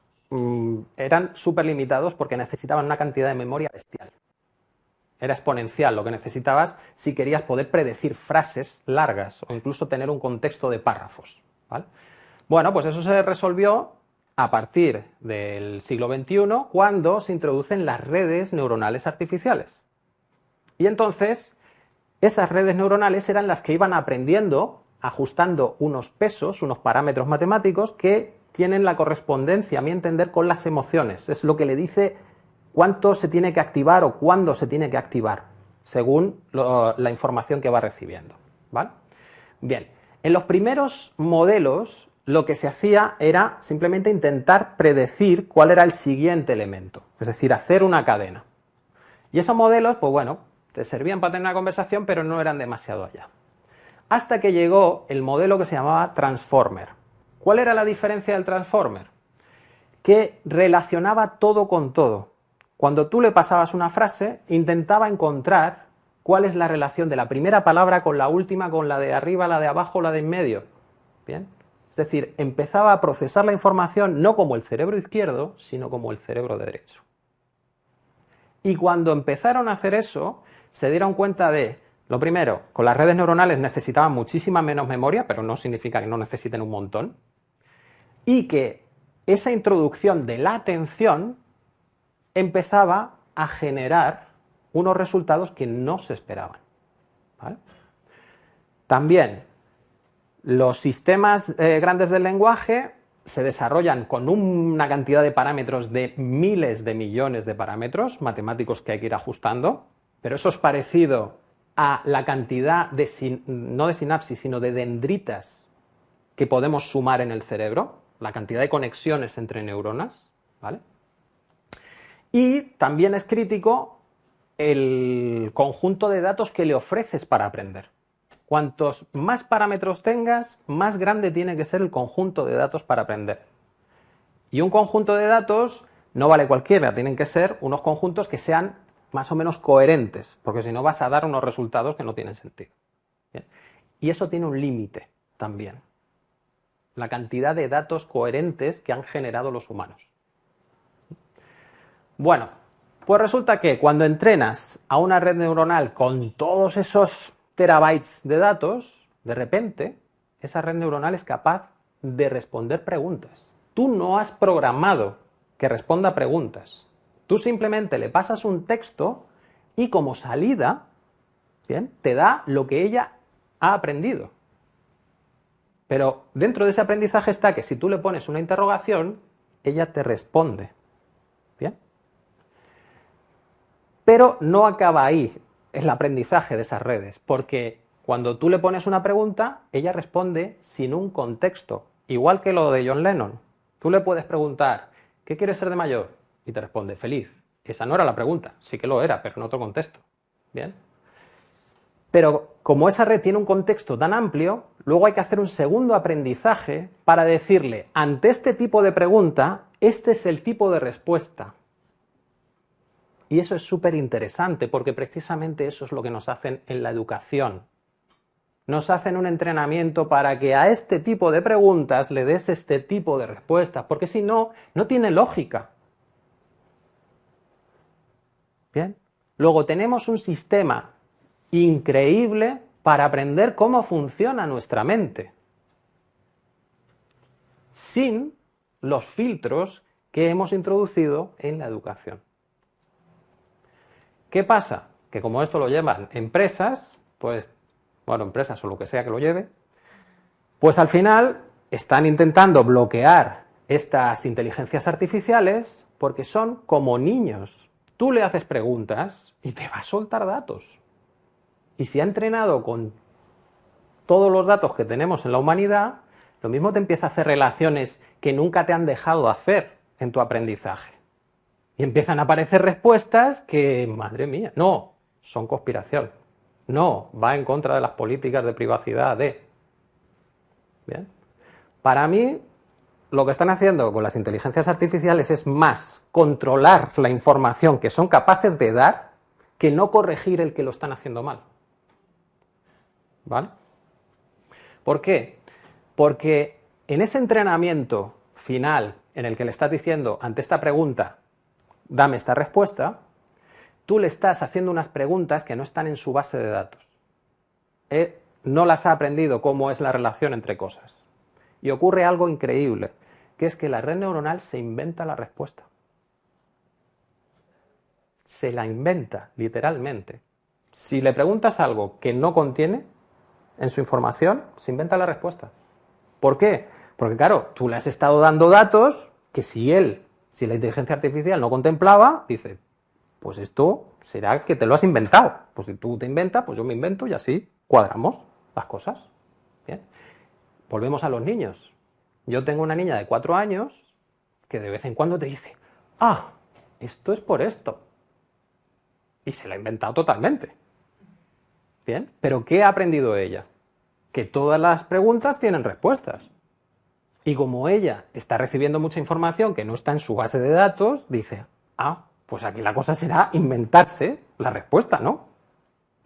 eran súper limitados porque necesitaban una cantidad de memoria bestial. Era exponencial lo que necesitabas si querías poder predecir frases largas o incluso tener un contexto de párrafos, ¿vale? Bueno, pues eso se resolvió a partir del siglo XXI cuando se introducen las redes neuronales artificiales. Y entonces esas redes neuronales eran las que iban aprendiendo, ajustando unos pesos, unos parámetros matemáticos que tienen la correspondencia, a mi entender, con las emociones. Es lo que le dice cuánto se tiene que activar o cuándo se tiene que activar, según la información que va recibiendo, ¿vale? Bien, en los primeros modelos lo que se hacía era simplemente intentar predecir cuál era el siguiente elemento, es decir, hacer una cadena. Y esos modelos, pues bueno, te servían para tener una conversación, pero no eran demasiado allá. Hasta que llegó el modelo que se llamaba Transformer. ¿Cuál era la diferencia del Transformer? Que relacionaba todo con todo. cuando tú le pasabas una frase, intentaba encontrar cuál es la relación de la primera palabra con la última, con la de arriba, la de abajo, la de en medio. ¿Bien? Es decir, empezaba a procesar la información no como el cerebro izquierdo, sino como el cerebro derecho. Y cuando empezaron a hacer eso, se dieron cuenta de, lo primero, con las redes neuronales necesitaban muchísima menos memoria, pero no significa que no necesiten un montón, y que esa introducción de la atención empezaba a generar unos resultados que no se esperaban. ¿Vale? También, los sistemas grandes del lenguaje se desarrollan con una cantidad de parámetros de miles de millones de parámetros matemáticos que hay que ir ajustando, pero eso es parecido a la cantidad de, no de sinapsis, sino de dendritas que podemos sumar en el cerebro, la cantidad de conexiones entre neuronas, ¿vale? Y también es crítico el conjunto de datos que le ofreces para aprender. Cuantos más parámetros tengas, más grande tiene que ser el conjunto de datos para aprender. Y un conjunto de datos no vale cualquiera, tienen que ser unos conjuntos que sean más o menos coherentes, porque si no vas a dar unos resultados que no tienen sentido. ¿Bien? Y eso tiene un límite también, la cantidad de datos coherentes que han generado los humanos. Bueno, pues resulta que cuando entrenas a una red neuronal con todos esos terabytes de datos, de repente esa red neuronal es capaz de responder preguntas. Tú no has programado que responda preguntas. Tú simplemente le pasas un texto y como salida, ¿bien?, te da lo que ella ha aprendido. Pero dentro de ese aprendizaje está que si tú le pones una interrogación, ella te responde. ¿Bien? Pero no acaba ahí el aprendizaje de esas redes, porque cuando tú le pones una pregunta, ella responde sin un contexto, igual que lo de John Lennon. Tú le puedes preguntar, ¿qué quieres ser de mayor? Y te responde, feliz. Esa no era la pregunta, sí que lo era, pero en otro contexto. ¿Bien? Pero como esa red tiene un contexto tan amplio, luego hay que hacer un segundo aprendizaje para decirle, ante este tipo de pregunta, este es el tipo de respuesta. Y eso es súper interesante porque precisamente eso es lo que nos hacen en la educación. Nos hacen un entrenamiento para que a este tipo de preguntas le des este tipo de respuestas, porque si no, no tiene lógica. ¿Bien? Luego tenemos un sistema increíble para aprender cómo funciona nuestra mente, sin los filtros que hemos introducido en la educación. ¿Qué pasa? Que como esto lo llevan empresas, pues, bueno, empresas o lo que sea que lo lleve, pues al final están intentando bloquear estas inteligencias artificiales porque son como niños. Tú le haces preguntas y te va a soltar datos. Y si ha entrenado con todos los datos que tenemos en la humanidad, lo mismo te empieza a hacer relaciones que nunca te han dejado hacer en tu aprendizaje. Y empiezan a aparecer respuestas que, madre mía, no, son conspiración. No, va en contra de las políticas de privacidad de... ¿Bien? Para mí, lo que están haciendo con las inteligencias artificiales es más controlar la información que son capaces de dar que no corregir el que lo están haciendo mal. ¿Vale? ¿Por qué? Porque en ese entrenamiento final en el que le estás diciendo ante esta pregunta, dame esta respuesta, tú le estás haciendo unas preguntas que no están en su base de datos. No las ha aprendido cómo es la relación entre cosas. Y ocurre algo increíble, que es que la red neuronal se inventa la respuesta. Se la inventa, literalmente. Si le preguntas algo que no contiene en su información, se inventa la respuesta. ¿Por qué? Porque claro, tú le has estado dando datos que si la inteligencia artificial no contemplaba, dice, pues esto será que te lo has inventado. Pues si tú te inventas, pues yo me invento y así cuadramos las cosas. ¿Bien? Volvemos a los niños. Yo tengo una niña de 4 años que de vez en cuando te dice, ah, esto es por esto. Y se la ha inventado totalmente. ¿Bien? ¿Pero qué ha aprendido ella? Que todas las preguntas tienen respuestas. Y como ella está recibiendo mucha información que no está en su base de datos, dice, ah, Pues aquí la cosa será inventarse la respuesta, ¿no?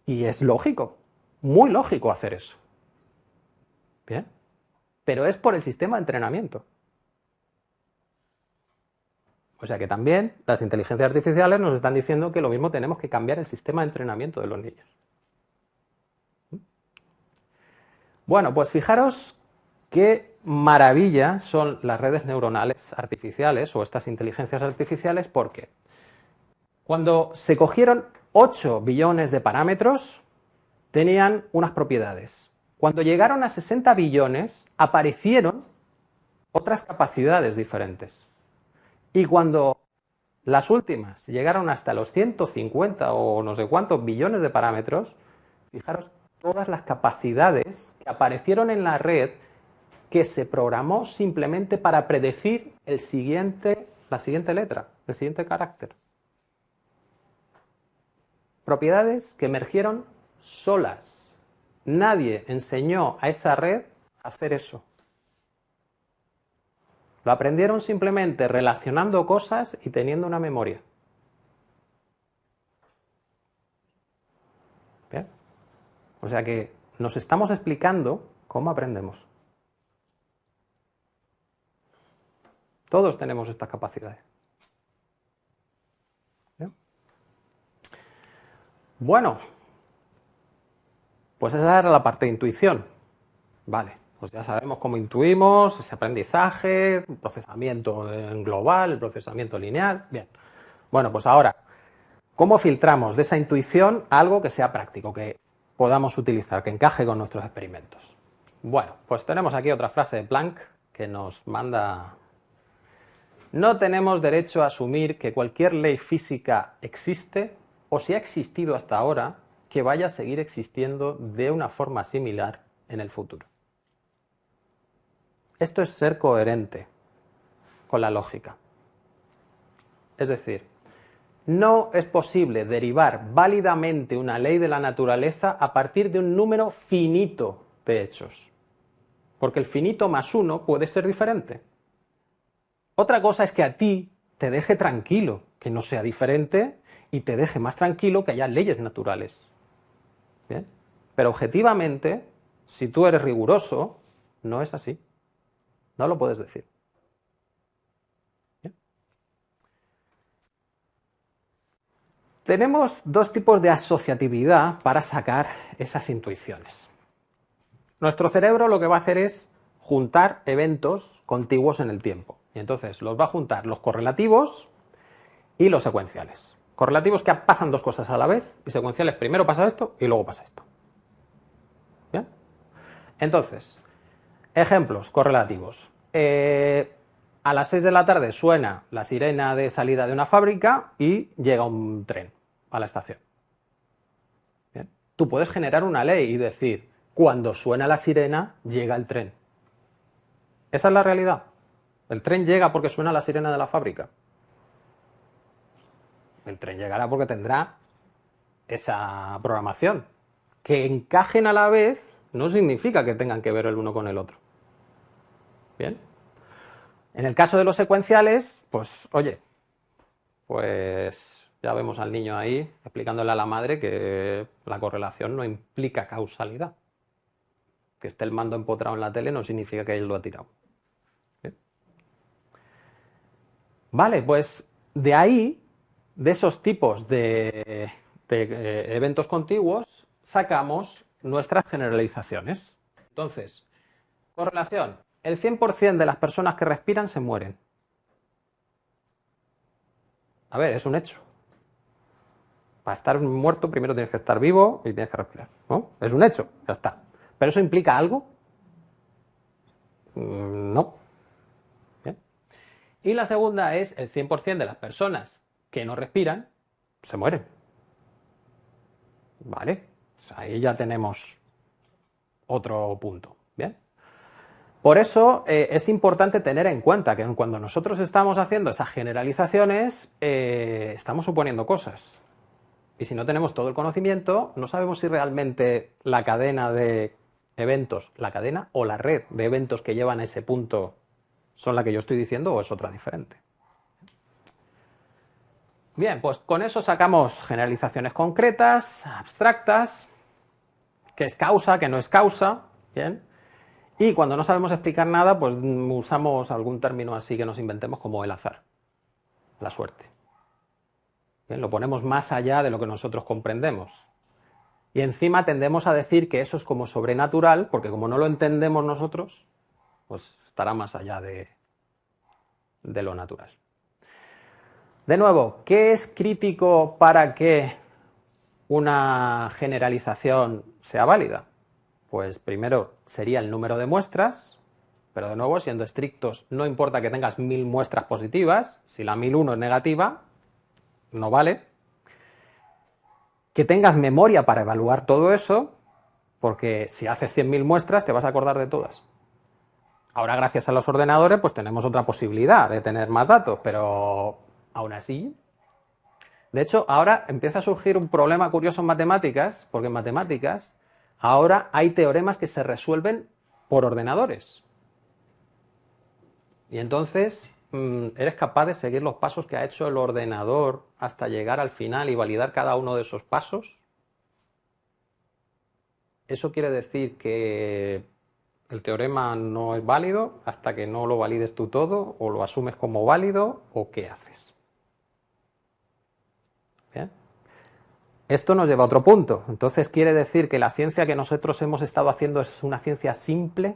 Y es lógico, muy lógico hacer eso. Bien, pero es por el sistema de entrenamiento. O sea que también las inteligencias artificiales nos están diciendo que lo mismo tenemos que cambiar el sistema de entrenamiento de los niños. Bueno, pues fijaros qué maravilla son las redes neuronales artificiales o estas inteligencias artificiales, porque cuando se cogieron 8 billones de parámetros, tenían unas propiedades. Cuando llegaron a 60 billones, aparecieron otras capacidades diferentes. Y cuando las últimas llegaron hasta los 150 o no sé cuántos billones de parámetros, fijaros todas las capacidades que aparecieron en la red que se programó simplemente para predecir la siguiente letra, el siguiente carácter. Propiedades que emergieron solas. Nadie enseñó a esa red a hacer eso. Lo aprendieron simplemente relacionando cosas y teniendo una memoria. ¿Bien? O sea que nos estamos explicando cómo aprendemos. Todos tenemos estas capacidades. ¿Bien? Bueno, pues esa era la parte de intuición. Vale. Pues ya sabemos cómo intuimos, ese aprendizaje, el procesamiento global, el procesamiento lineal. Bien. Bueno, pues ahora, ¿cómo filtramos de esa intuición algo que sea práctico, que podamos utilizar, que encaje con nuestros experimentos? Bueno, pues tenemos aquí otra frase de Planck que nos manda: no tenemos derecho a asumir que cualquier ley física existe o si ha existido hasta ahora, que vaya a seguir existiendo de una forma similar en el futuro. Esto es ser coherente con la lógica. Es decir, no es posible derivar válidamente una ley de la naturaleza a partir de un número finito de hechos. Porque el finito más 1 puede ser diferente. Otra cosa es que a ti te deje tranquilo que no sea diferente y te deje más tranquilo que haya leyes naturales. ¿Bien? Pero objetivamente, si tú eres riguroso, no es así. No lo puedes decir. ¿Bien? Tenemos dos tipos de asociatividad para sacar esas intuiciones. Nuestro cerebro lo que va a hacer es juntar eventos contiguos en el tiempo. Y entonces los va a juntar los correlativos y los secuenciales. Correlativos que pasan dos cosas a la vez y secuenciales primero pasa esto y luego pasa esto. ¿Bien? Entonces, ejemplos correlativos. A las 6 de la tarde suena la sirena de salida de una fábrica y llega un tren a la estación. ¿Bien? Tú puedes generar una ley y decir, cuando suena la sirena, llega el tren. Esa es la realidad. El tren llega porque suena la sirena de la fábrica. El tren llegará porque tendrá esa programación. Que encajen a la vez no significa que tengan que ver el uno con el otro. ¿Bien? En el caso de los secuenciales, pues, oye, pues ya vemos al niño ahí explicándole a la madre que la correlación no implica causalidad. Que esté el mando empotrado en la tele no significa que él lo ha tirado. ¿Bien? Vale, pues de ahí, de esos tipos de eventos contiguos, sacamos nuestras generalizaciones. Entonces, correlación. El 100% de las personas que respiran se mueren. A ver, es un hecho. Para estar muerto primero tienes que estar vivo y tienes que respirar, ¿no? Es un hecho, ya está. ¿Pero eso implica algo? No. ¿Bien? Y la segunda es el 100% de las personas que no respiran se mueren. Vale, pues ahí ya tenemos otro punto. Bien. Por eso es importante tener en cuenta que cuando nosotros estamos haciendo esas generalizaciones, estamos suponiendo cosas. Y si no tenemos todo el conocimiento, no sabemos si realmente la cadena de eventos, la cadena o la red de eventos que llevan a ese punto son la que yo estoy diciendo o es otra diferente. Bien, pues con eso sacamos generalizaciones concretas, abstractas, qué es causa, qué no es causa, ¿bien? Y cuando no sabemos explicar nada, pues usamos algún término así que nos inventemos como el azar, la suerte. ¿Bien? Lo ponemos más allá de lo que nosotros comprendemos. Y encima tendemos a decir que eso es como sobrenatural, porque como no lo entendemos nosotros, pues estará más allá de lo natural. De nuevo, ¿qué es crítico para que una generalización sea válida? Pues primero sería el número de muestras, pero de nuevo, siendo estrictos, no importa que tengas 1000 muestras positivas, si la 1001 es negativa, no vale. Que tengas memoria para evaluar todo eso, porque si haces 100.000 muestras te vas a acordar de todas. Ahora, gracias a los ordenadores, pues tenemos otra posibilidad de tener más datos, pero aún así. De hecho, ahora empieza a surgir un problema curioso en matemáticas, porque en matemáticas ahora hay teoremas que se resuelven por ordenadores. Y entonces, ¿eres capaz de seguir los pasos que ha hecho el ordenador hasta llegar al final y validar cada uno de esos pasos? ¿Eso quiere decir que el teorema no es válido hasta que no lo valides tú todo, o lo asumes como válido, o qué haces? ¿Bien? Esto nos lleva a otro punto. Entonces, ¿quiere decir que la ciencia que nosotros hemos estado haciendo es una ciencia simple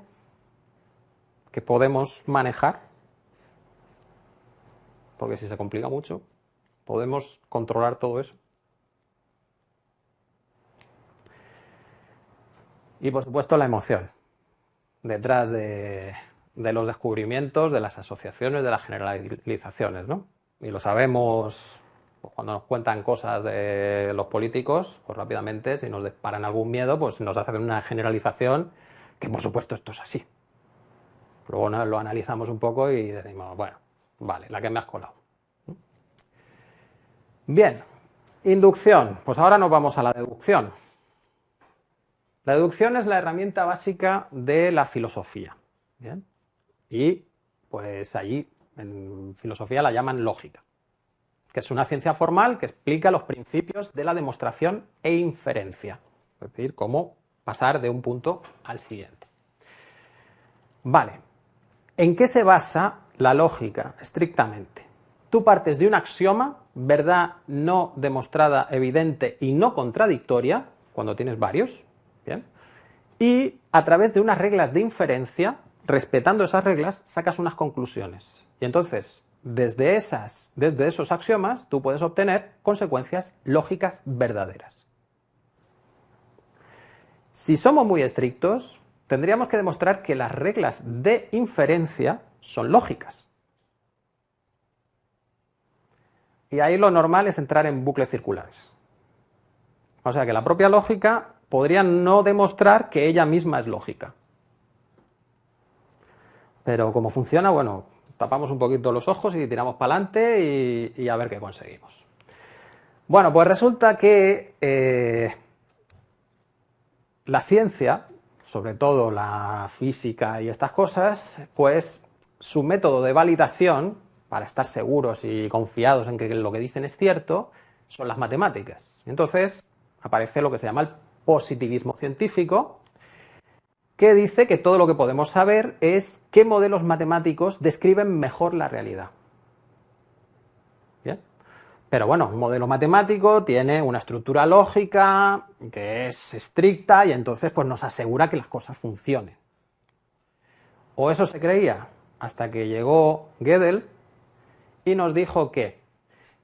que podemos manejar? Porque si se complica mucho, ¿podemos controlar todo eso? Y por supuesto la emoción detrás de los descubrimientos, de las asociaciones, de las generalizaciones, ¿no? Y lo sabemos pues, cuando nos cuentan cosas de los políticos, pues rápidamente, si nos disparan algún miedo, pues nos hacen una generalización que por supuesto esto es así. Luego lo analizamos un poco y decimos, bueno, vale, la que me has colado. Bien, inducción. Pues ahora nos vamos a la deducción. La deducción es la herramienta básica de la filosofía. ¿Bien? Y pues allí en filosofía la llaman lógica, que es una ciencia formal que explica los principios de la demostración e inferencia, es decir, cómo pasar de un punto al siguiente. Vale, ¿en qué se basa la lógica estrictamente? Tú partes de un axioma, verdad no demostrada, evidente y no contradictoria, cuando tienes varios, ¿bien? Y a través de unas reglas de inferencia, respetando esas reglas, sacas unas conclusiones. Y entonces, desde esos axiomas, tú puedes obtener consecuencias lógicas verdaderas. Si somos muy estrictos, tendríamos que demostrar que las reglas de inferencia son lógicas. Y ahí lo normal es entrar en bucles circulares. O sea que la propia lógica podría no demostrar que ella misma es lógica. Pero como funciona, bueno, tapamos un poquito los ojos y tiramos para adelante y a ver qué conseguimos. Bueno, pues resulta que la ciencia, sobre todo la física y estas cosas, pues su método de validación, para estar seguros y confiados en que lo que dicen es cierto, son las matemáticas. Entonces aparece lo que se llama el positivismo científico, que dice que todo lo que podemos saber es qué modelos matemáticos describen mejor la realidad. ¿Bien? Pero bueno, un modelo matemático tiene una estructura lógica que es estricta y entonces pues nos asegura que las cosas funcionen. O eso se creía, hasta que llegó Gödel y nos dijo que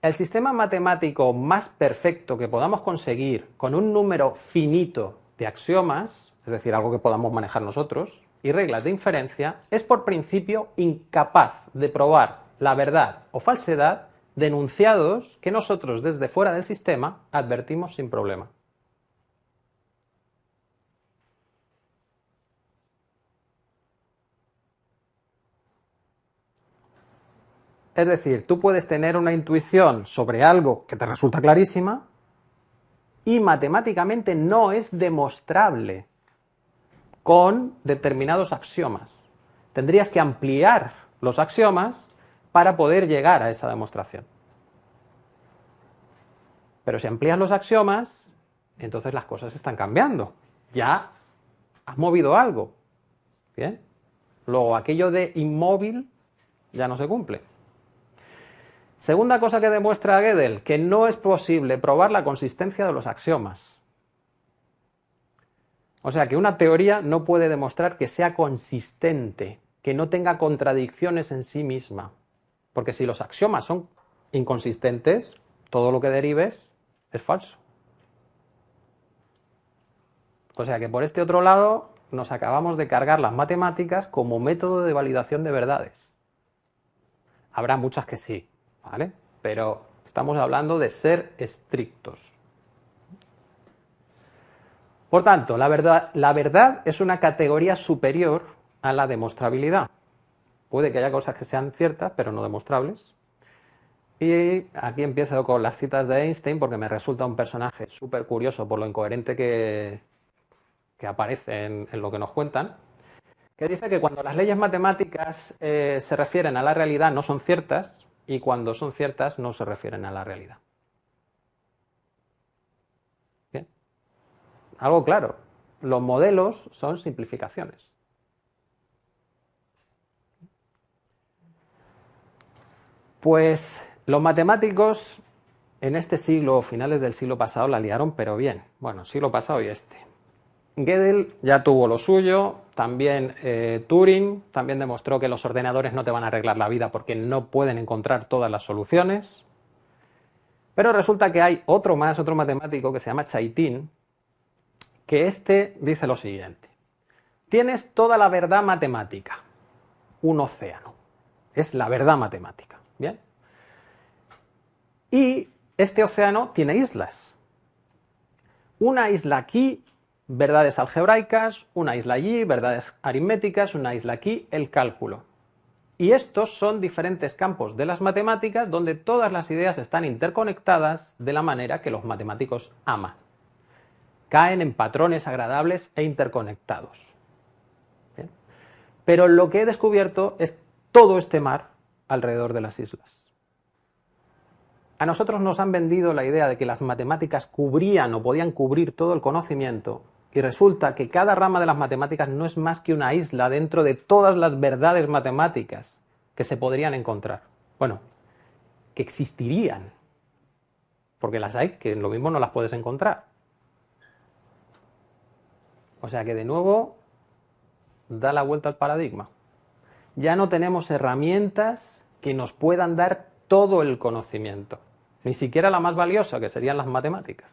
el sistema matemático más perfecto que podamos conseguir con un número finito de axiomas, es decir, algo que podamos manejar nosotros, y reglas de inferencia, es por principio incapaz de probar la verdad o falsedad de enunciados que nosotros desde fuera del sistema advertimos sin problema. Es decir, tú puedes tener una intuición sobre algo que te resulta clarísima y matemáticamente no es demostrable con determinados axiomas. Tendrías que ampliar los axiomas para poder llegar a esa demostración. Pero si amplías los axiomas, entonces las cosas están cambiando. Ya has movido algo. ¿Bien? Luego, aquello de inmóvil ya no se cumple. Segunda cosa que demuestra Gödel, que no es posible probar la consistencia de los axiomas. O sea, que una teoría no puede demostrar que sea consistente, que no tenga contradicciones en sí misma. Porque si los axiomas son inconsistentes, todo lo que derives es falso. O sea que por este otro lado nos acabamos de cargar las matemáticas como método de validación de verdades. Habrá muchas que sí, ¿vale? Pero estamos hablando de ser estrictos. Por tanto, la verdad es una categoría superior a la demostrabilidad. Puede que haya cosas que sean ciertas, pero no demostrables. Y aquí empiezo con las citas de Einstein, porque me resulta un personaje súper curioso por lo incoherente que aparece en lo que nos cuentan, que dice que cuando las leyes matemáticas se refieren a la realidad no son ciertas, y cuando son ciertas no se refieren a la realidad. ¿Bien? Algo claro, los modelos son simplificaciones. Pues los matemáticos en este siglo, finales del siglo pasado, la liaron, pero bien. Bueno, siglo pasado y este. Gödel ya tuvo lo suyo, también Turing, también demostró que los ordenadores no te van a arreglar la vida porque no pueden encontrar todas las soluciones. Pero resulta que hay otro matemático que se llama Chaitin, que este dice lo siguiente: tienes toda la verdad matemática, un océano, es la verdad matemática, ¿bien? Y este océano tiene islas, una isla aquí, verdades algebraicas, una isla allí, verdades aritméticas, una isla aquí, el cálculo. Y estos son diferentes campos de las matemáticas donde todas las ideas están interconectadas de la manera que los matemáticos aman. Caen en patrones agradables e interconectados. ¿Bien? Pero lo que he descubierto es todo este mar alrededor de las islas. A nosotros nos han vendido la idea de que las matemáticas cubrían o podían cubrir todo el conocimiento, y resulta que cada rama de las matemáticas no es más que una isla dentro de todas las verdades matemáticas que se podrían encontrar. Bueno, que existirían, porque las hay, que lo mismo no las puedes encontrar. O sea que de nuevo da la vuelta al paradigma. Ya no tenemos herramientas que nos puedan dar todo el conocimiento, ni siquiera la más valiosa, que serían las matemáticas.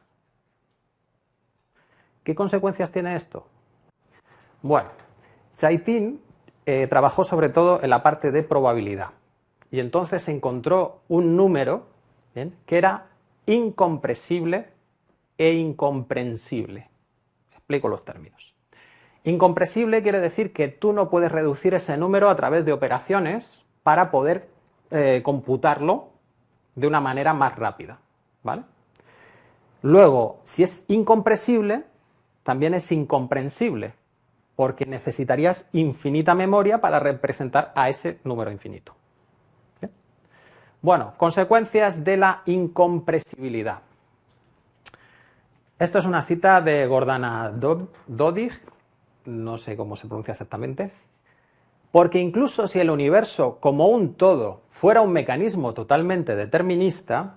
¿Qué consecuencias tiene esto? Bueno, Chaitin trabajó sobre todo en la parte de probabilidad, y entonces encontró un número, ¿bien?, que era incompresible e incomprensible. Explico los términos. Incompresible quiere decir que tú no puedes reducir ese número a través de operaciones para poder computarlo de una manera más rápida, ¿vale? Luego, si es incompresible, también es incomprensible, porque necesitarías infinita memoria para representar a ese número infinito. ¿Bien? Bueno, consecuencias de la incompresibilidad. Esto es una cita de Gordana Dodig, no sé cómo se pronuncia exactamente, porque incluso si el universo como un todo fuera un mecanismo totalmente determinista,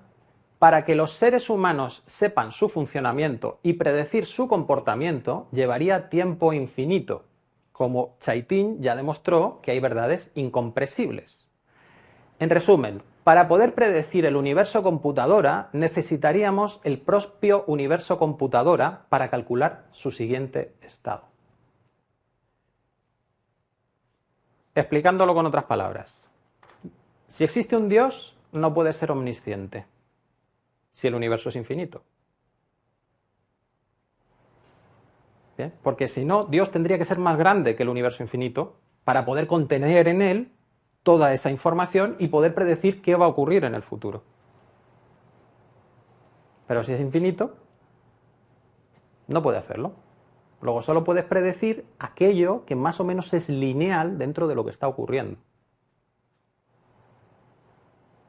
para que los seres humanos sepan su funcionamiento y predecir su comportamiento llevaría tiempo infinito, como Chaitin ya demostró que hay verdades incompresibles. En resumen, para poder predecir el universo computadora necesitaríamos el propio universo computadora para calcular su siguiente estado. Explicándolo con otras palabras, si existe un Dios, no puede ser omnisciente, si el universo es infinito. ¿Bien? Porque si no, Dios tendría que ser más grande que el universo infinito para poder contener en él toda esa información y poder predecir qué va a ocurrir en el futuro. Pero si es infinito, no puede hacerlo. Luego solo puedes predecir aquello que más o menos es lineal dentro de lo que está ocurriendo.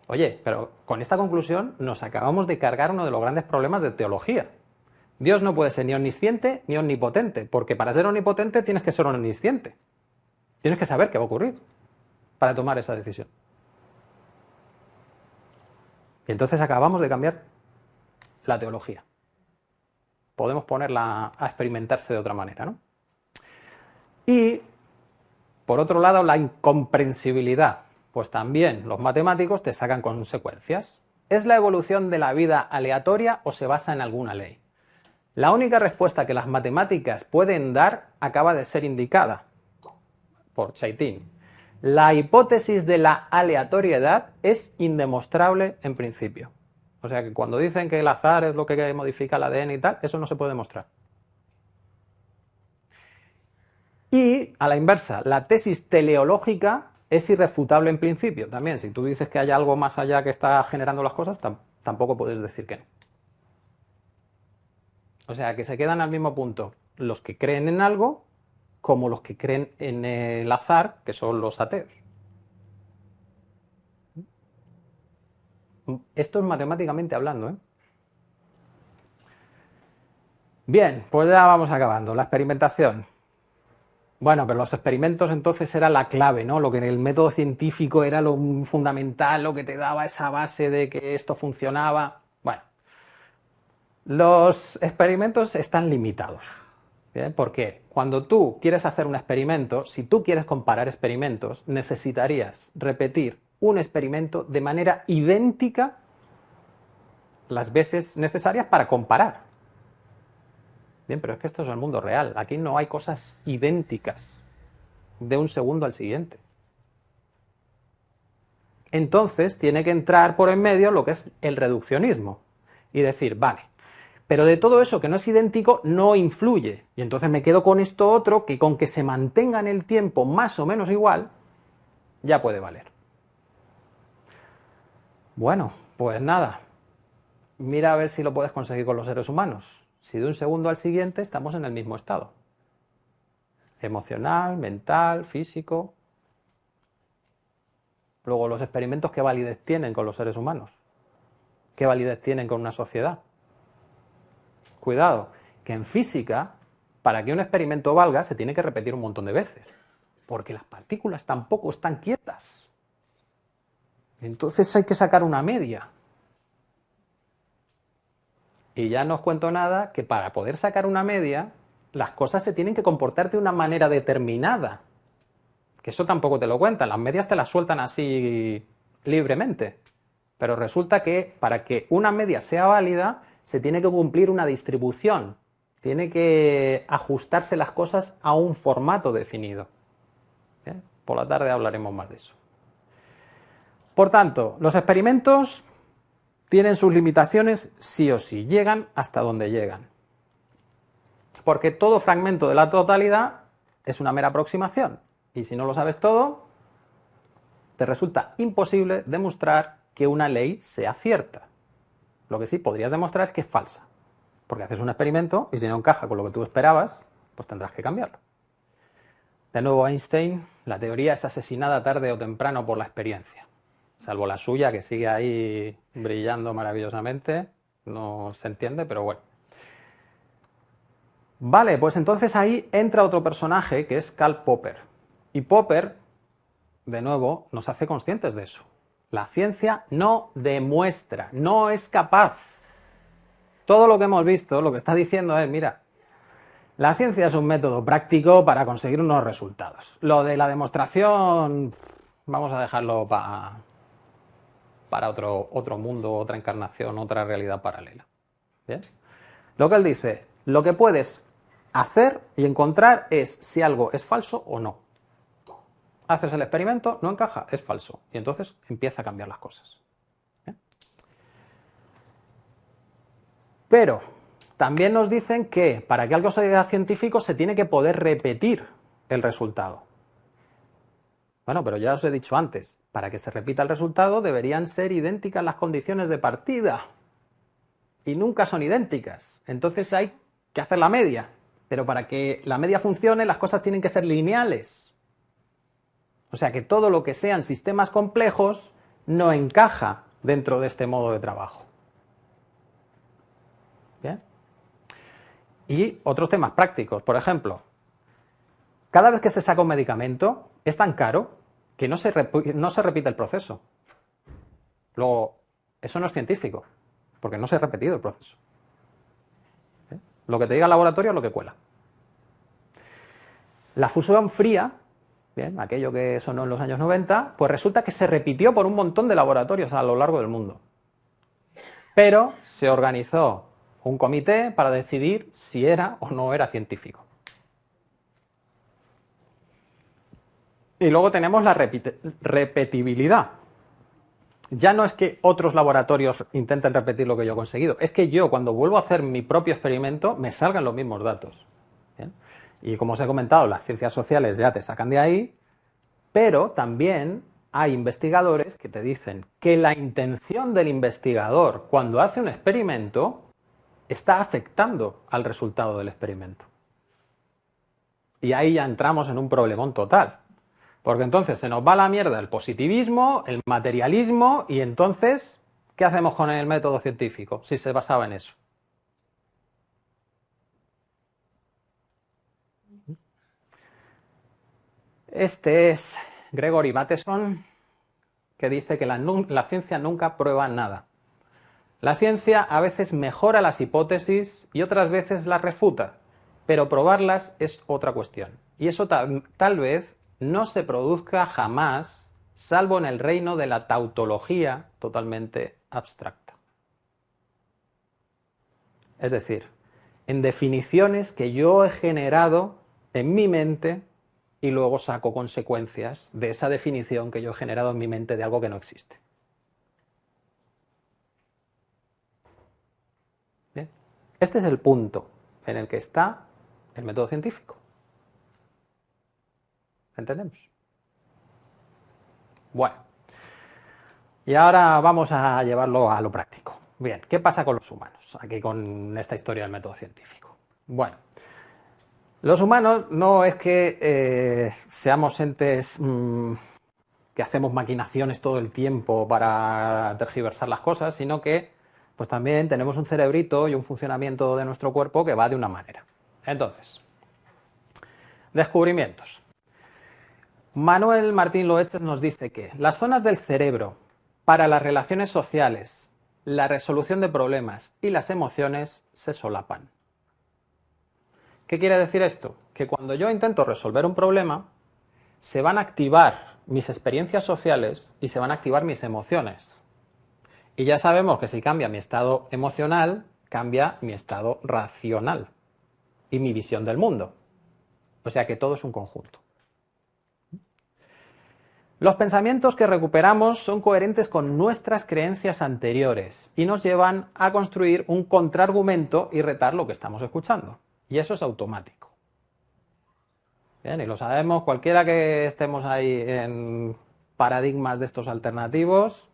Oye, pero con esta conclusión nos acabamos de cargar uno de los grandes problemas de teología. Dios no puede ser ni omnisciente ni omnipotente, porque para ser omnipotente tienes que ser omnisciente. Tienes que saber qué va a ocurrir para tomar esa decisión. Y entonces acabamos de cambiar la teología. Podemos ponerla a experimentarse de otra manera, ¿no? Y, por otro lado, la incomprensibilidad. Pues también los matemáticos te sacan consecuencias. ¿Es la evolución de la vida aleatoria o se basa en alguna ley? La única respuesta que las matemáticas pueden dar acaba de ser indicada por Chaitin. La hipótesis de la aleatoriedad es indemostrable en principio. O sea que cuando dicen que el azar es lo que modifica el ADN y tal, eso no se puede demostrar. Y, a la inversa, la tesis teleológica es irrefutable en principio también. Si tú dices que hay algo más allá que está generando las cosas, tampoco puedes decir que no. O sea que se quedan al mismo punto los que creen en algo como los que creen en el azar, que son los ateos. Esto es matemáticamente hablando, ¿eh? Bien, pues ya vamos acabando. La experimentación. Bueno, pero los experimentos entonces era la clave, ¿no? Lo que en el método científico era lo fundamental, lo que te daba esa base de que esto funcionaba. Bueno, los experimentos están limitados. ¿Bien? Porque cuando tú quieres hacer un experimento, si tú quieres comparar experimentos, necesitarías repetir un experimento de manera idéntica las veces necesarias para comparar. Bien, pero es que esto es el mundo real. Aquí no hay cosas idénticas de un segundo al siguiente. Entonces tiene que entrar por en medio lo que es el reduccionismo y decir, vale, pero de todo eso que no es idéntico no influye. Y entonces me quedo con esto otro que con que se mantenga en el tiempo más o menos igual, ya puede valer. Bueno, pues nada. Mira a ver si lo puedes conseguir con los seres humanos. Si de un segundo al siguiente estamos en el mismo estado. Emocional, mental, físico. Luego, los experimentos, ¿qué validez tienen con los seres humanos? ¿Qué validez tienen con una sociedad? Cuidado, que en física, para que un experimento valga, se tiene que repetir un montón de veces. Porque las partículas tampoco están quietas. Entonces hay que sacar una media. Y ya no os cuento nada que para poder sacar una media, las cosas se tienen que comportar de una manera determinada. Que eso tampoco te lo cuentan. Las medias te las sueltan así libremente. Pero resulta que para que una media sea válida, se tiene que cumplir una distribución. Tiene que ajustarse las cosas a un formato definido. ¿Bien? Por la tarde hablaremos más de eso. Por tanto, los experimentos tienen sus limitaciones sí o sí. Llegan hasta donde llegan. Porque todo fragmento de la totalidad es una mera aproximación. Y si no lo sabes todo, te resulta imposible demostrar que una ley sea cierta. Lo que sí podrías demostrar es que es falsa. Porque haces un experimento y si no encaja con lo que tú esperabas, pues tendrás que cambiarlo. De nuevo Einstein, la teoría es asesinada tarde o temprano por la experiencia. Salvo la suya, que sigue ahí brillando maravillosamente. No se entiende, pero bueno. Vale, pues entonces ahí entra otro personaje que es Karl Popper. Y Popper, de nuevo, nos hace conscientes de eso. La ciencia no demuestra, no es capaz. Todo lo que hemos visto, lo que está diciendo es, mira, la ciencia es un método práctico para conseguir unos resultados. Lo de la demostración, vamos a dejarlo para otro mundo, otra encarnación, otra realidad paralela. ¿Bien? Lo que él dice, lo que puedes hacer y encontrar es si algo es falso o no. Haces el experimento, no encaja, es falso. Y entonces empieza a cambiar las cosas. ¿Bien? Pero también nos dicen que para que algo sea científico se tiene que poder repetir el resultado. Bueno, pero ya os he dicho antes, para que se repita el resultado deberían ser idénticas las condiciones de partida. Y nunca son idénticas. Entonces hay que hacer la media. Pero para que la media funcione, las cosas tienen que ser lineales. O sea que todo lo que sean sistemas complejos no encaja dentro de este modo de trabajo. ¿Bien? Y otros temas prácticos, por ejemplo, cada vez que se saca un medicamento es tan caro que no se repite el proceso. Luego, eso no es científico, porque no se ha repetido el proceso. ¿Eh? Lo que te diga el laboratorio es lo que cuela. La fusión fría, bien, aquello que sonó en los años 90, pues resulta que se repitió por un montón de laboratorios a lo largo del mundo. Pero se organizó un comité para decidir si era o no era científico. Y luego tenemos la repetibilidad. Ya no es que otros laboratorios intenten repetir lo que yo he conseguido, es que yo cuando vuelvo a hacer mi propio experimento me salgan los mismos datos. ¿Bien? Y como os he comentado, las ciencias sociales ya te sacan de ahí, pero también hay investigadores que te dicen que la intención del investigador cuando hace un experimento está afectando al resultado del experimento. Y ahí ya entramos en un problemón total. Porque entonces se nos va a la mierda el positivismo, el materialismo, y entonces, ¿qué hacemos con el método científico si se basaba en eso? Este es Gregory Bateson, que dice que la ciencia nunca prueba nada. La ciencia a veces mejora las hipótesis y otras veces las refuta, pero probarlas es otra cuestión. Y eso tal vez no se produzca jamás, salvo en el reino de la tautología totalmente abstracta. Es decir, en definiciones que yo he generado en mi mente y luego saco consecuencias de esa definición que yo he generado en mi mente de algo que no existe. ¿Bien? Este es el punto en el que está el método científico. ¿Entendemos? Bueno, y ahora vamos a llevarlo a lo práctico. Bien, ¿qué pasa con los humanos? Aquí con esta historia del método científico. Bueno, los humanos no es que seamos entes que hacemos maquinaciones todo el tiempo para tergiversar las cosas, sino que pues también tenemos un cerebrito y un funcionamiento de nuestro cuerpo que va de una manera. Entonces, descubrimientos. Manuel Martín Loeches nos dice que las zonas del cerebro para las relaciones sociales, la resolución de problemas y las emociones se solapan. ¿Qué quiere decir esto? Que cuando yo intento resolver un problema, se van a activar mis experiencias sociales y se van a activar mis emociones. Y ya sabemos que si cambia mi estado emocional, cambia mi estado racional y mi visión del mundo. O sea que todo es un conjunto. Los pensamientos que recuperamos son coherentes con nuestras creencias anteriores y nos llevan a construir un contraargumento y retar lo que estamos escuchando. Y eso es automático. Bien, y lo sabemos, cualquiera que estemos ahí en paradigmas de estos alternativos,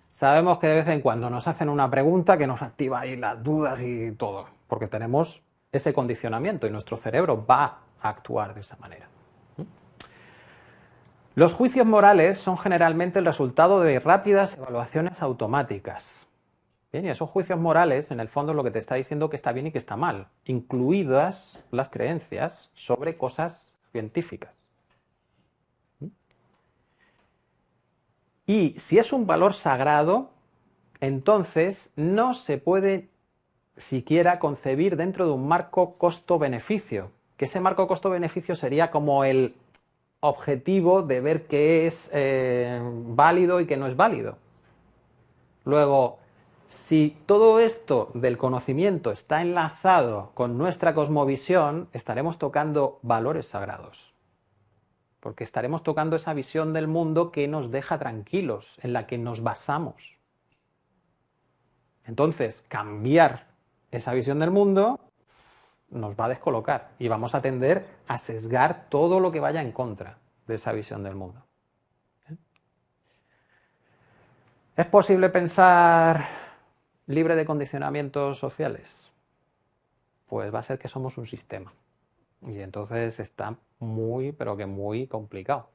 sabemos que de vez en cuando nos hacen una pregunta que nos activa ahí las dudas y todo, porque tenemos ese condicionamiento y nuestro cerebro va a actuar de esa manera. Los juicios morales son generalmente el resultado de rápidas evaluaciones automáticas. Bien, y esos juicios morales, en el fondo, es lo que te está diciendo que está bien y que está mal, incluidas las creencias sobre cosas científicas. Y si es un valor sagrado, entonces no se puede siquiera concebir dentro de un marco costo-beneficio, que ese marco costo-beneficio sería como el objetivo de ver qué es válido y qué no es válido. Luego, si todo esto del conocimiento está enlazado con nuestra cosmovisión, estaremos tocando valores sagrados. Porque estaremos tocando esa visión del mundo que nos deja tranquilos, en la que nos basamos. Entonces, cambiar esa visión del mundo nos va a descolocar y vamos a tender a sesgar todo lo que vaya en contra de esa visión del mundo. ¿Es posible pensar libre de condicionamientos sociales? Pues va a ser que somos un sistema. Y entonces está muy, pero que muy complicado.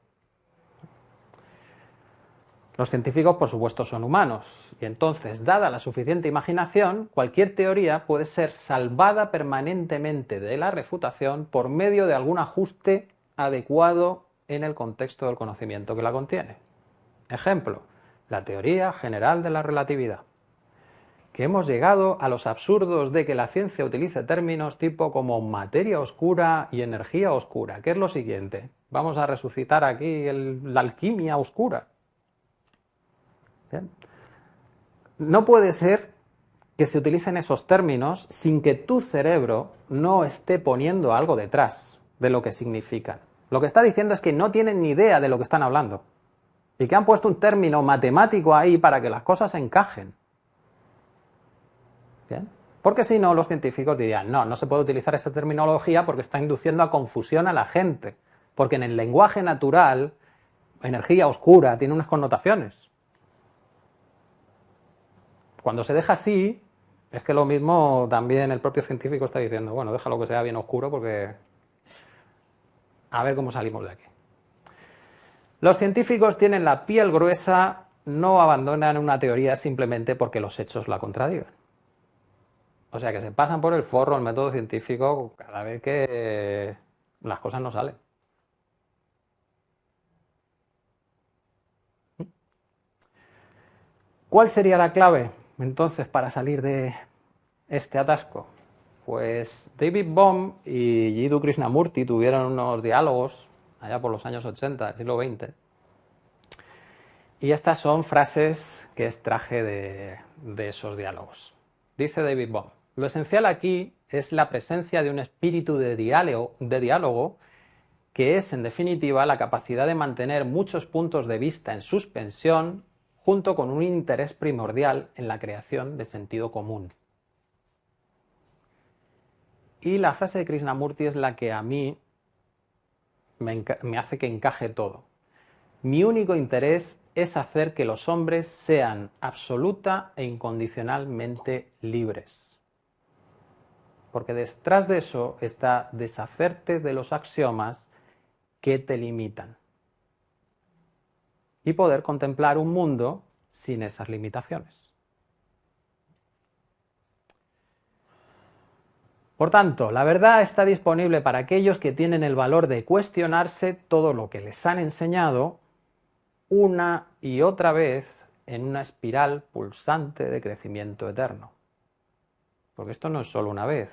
Los científicos, por supuesto, son humanos, y entonces, dada la suficiente imaginación, cualquier teoría puede ser salvada permanentemente de la refutación por medio de algún ajuste adecuado en el contexto del conocimiento que la contiene. Ejemplo, la teoría general de la relatividad. Que hemos llegado a los absurdos de que la ciencia utilice términos tipo como materia oscura y energía oscura. ¿Qué es lo siguiente? Vamos a resucitar aquí la alquimia oscura. ¿Bien? No puede ser que se utilicen esos términos sin que tu cerebro no esté poniendo algo detrás de lo que significan. Lo que está diciendo es que no tienen ni idea de lo que están hablando y que han puesto un término matemático ahí para que las cosas encajen. ¿Bien? Porque si no, los científicos dirían, no se puede utilizar esa terminología porque está induciendo a confusión a la gente. Porque en el lenguaje natural, energía oscura tiene unas connotaciones. Cuando se deja así, es que lo mismo también el propio científico está diciendo, bueno, déjalo que sea bien oscuro porque a ver cómo salimos de aquí. Los científicos tienen la piel gruesa, no abandonan una teoría simplemente porque los hechos la contradigan. O sea que se pasan por el forro el método científico cada vez que las cosas no salen. ¿Cuál sería la clave entonces para salir de este atasco? Pues David Bohm y Jiddu Krishnamurti tuvieron unos diálogos allá por los años 80 del siglo XX. Y estas son frases que extraje de esos diálogos. Dice David Bohm, lo esencial aquí es la presencia de un espíritu de diálogo que es, en definitiva, la capacidad de mantener muchos puntos de vista en suspensión junto con un interés primordial en la creación de sentido común. Y la frase de Krishnamurti es la que a mí me hace que encaje todo. Mi único interés es hacer que los hombres sean absoluta e incondicionalmente libres. Porque detrás de eso está deshacerte de los axiomas que te limitan. Y poder contemplar un mundo sin esas limitaciones. Por tanto, la verdad está disponible para aquellos que tienen el valor de cuestionarse todo lo que les han enseñado una y otra vez en una espiral pulsante de crecimiento eterno. Porque esto no es solo una vez.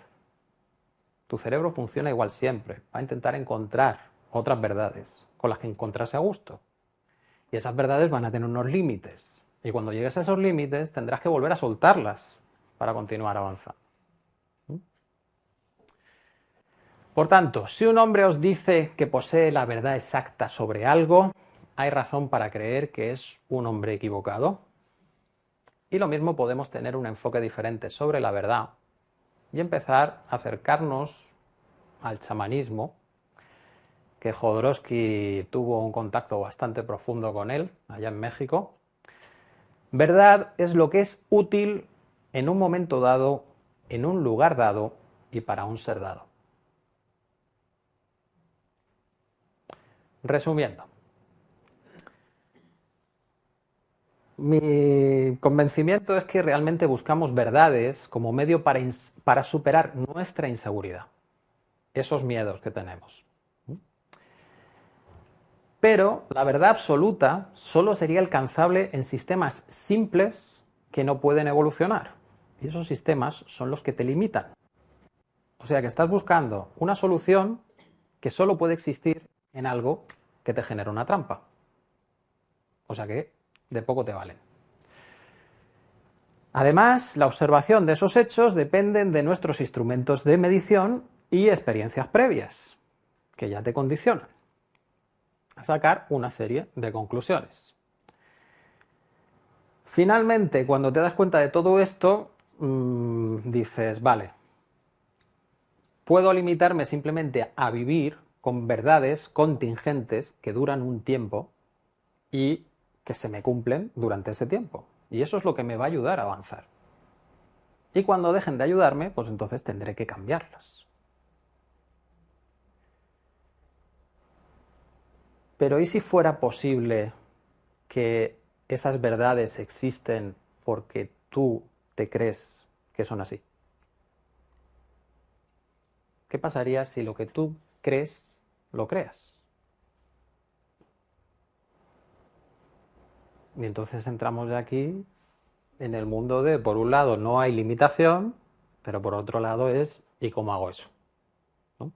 Tu cerebro funciona igual siempre. Va a intentar encontrar otras verdades con las que encontrarse a gusto. Y esas verdades van a tener unos límites. Y cuando llegues a esos límites tendrás que volver a soltarlas para continuar avanzando. Por tanto, si un hombre os dice que posee la verdad exacta sobre algo, hay razón para creer que es un hombre equivocado. Y lo mismo podemos tener un enfoque diferente sobre la verdad y empezar a acercarnos al chamanismo, que Jodorowsky tuvo un contacto bastante profundo con él, allá en México. Verdad es lo que es útil en un momento dado, en un lugar dado y para un ser dado. Resumiendo, mi convencimiento es que realmente buscamos verdades como medio para superar nuestra inseguridad, esos miedos que tenemos. Pero la verdad absoluta solo sería alcanzable en sistemas simples que no pueden evolucionar. Y esos sistemas son los que te limitan. O sea que estás buscando una solución que solo puede existir en algo que te genera una trampa. O sea que de poco te valen. Además, la observación de esos hechos dependen de nuestros instrumentos de medición y experiencias previas, que ya te condicionan a sacar una serie de conclusiones. Finalmente, cuando te das cuenta de todo esto, dices, vale, puedo limitarme simplemente a vivir con verdades contingentes que duran un tiempo y que se me cumplen durante ese tiempo. Y eso es lo que me va a ayudar a avanzar. Y cuando dejen de ayudarme, pues entonces tendré que cambiarlas. Pero ¿y si fuera posible que esas verdades existen porque tú te crees que son así? ¿Qué pasaría si lo que tú crees, lo creas? Y entonces entramos ya aquí en el mundo de, por un lado, no hay limitación, pero por otro lado es, ¿y cómo hago eso? ¿No?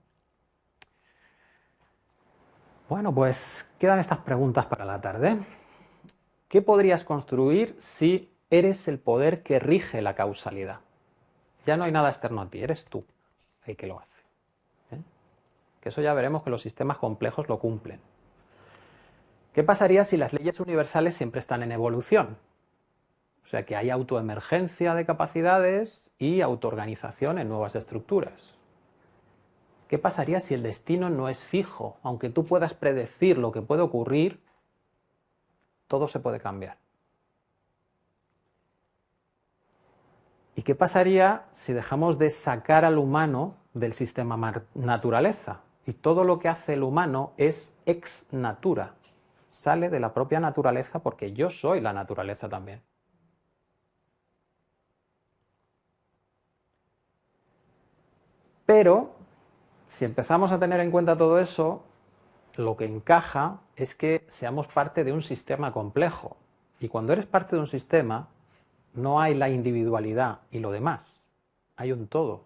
Bueno, pues quedan estas preguntas para la tarde. ¿Qué podrías construir si eres el poder que rige la causalidad? Ya no hay nada externo a ti, eres tú el que lo hace. ¿Eh? Que eso ya veremos que los sistemas complejos lo cumplen. ¿Qué pasaría si las leyes universales siempre están en evolución? O sea, que hay autoemergencia de capacidades y autoorganización en nuevas estructuras. ¿Qué pasaría si el destino no es fijo? Aunque tú puedas predecir lo que puede ocurrir, todo se puede cambiar. ¿Y qué pasaría si dejamos de sacar al humano del sistema naturaleza? Y todo lo que hace el humano es ex natura. Sale de la propia naturaleza porque yo soy la naturaleza también. Pero, si empezamos a tener en cuenta todo eso, lo que encaja es que seamos parte de un sistema complejo. Y cuando eres parte de un sistema, no hay la individualidad y lo demás, hay un todo.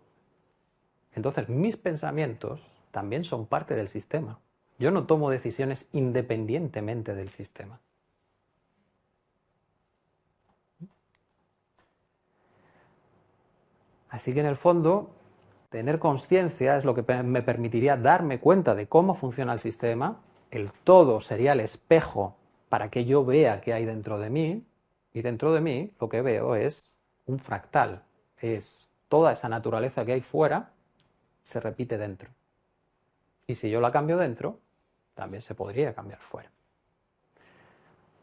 Entonces, mis pensamientos también son parte del sistema. Yo no tomo decisiones independientemente del sistema. Así que en el fondo, tener conciencia es lo que me permitiría darme cuenta de cómo funciona el sistema. El todo sería el espejo para que yo vea qué hay dentro de mí. Y dentro de mí lo que veo es un fractal. Es toda esa naturaleza que hay fuera se repite dentro. Y si yo la cambio dentro, también se podría cambiar fuera.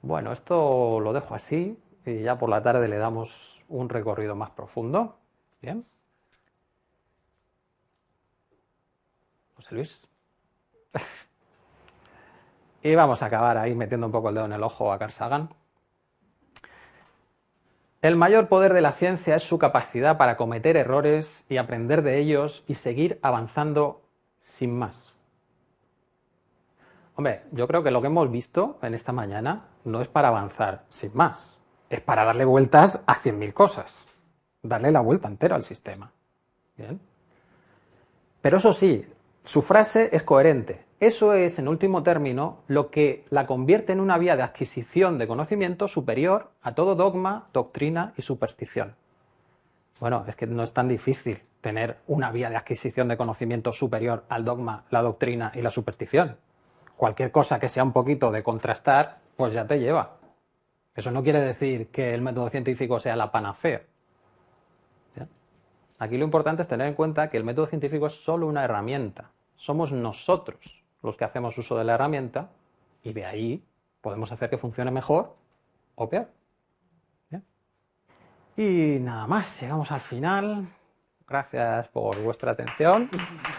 Bueno, esto lo dejo así y ya por la tarde le damos un recorrido más profundo. Bien. José Luis. Y vamos a acabar ahí metiendo un poco el dedo en el ojo a Carl Sagan. El mayor poder de la ciencia es su capacidad para cometer errores y aprender de ellos y seguir avanzando sin más. Hombre, yo creo que lo que hemos visto en esta mañana no es para avanzar sin más, es para darle vueltas a 100.000 cosas, darle la vuelta entera al sistema. ¿Bien? Pero eso sí, su frase es coherente. Eso es, en último término, lo que la convierte en una vía de adquisición de conocimiento superior a todo dogma, doctrina y superstición. Bueno, es que no es tan difícil tener una vía de adquisición de conocimiento superior al dogma, la doctrina y la superstición. Cualquier cosa que sea un poquito de contrastar, pues ya te lleva. Eso no quiere decir que el método científico sea la panacea. ¿Bien? Aquí lo importante es tener en cuenta que el método científico es solo una herramienta. Somos nosotros los que hacemos uso de la herramienta y de ahí podemos hacer que funcione mejor o peor. ¿Bien? Y nada más, llegamos al final. Gracias por vuestra atención.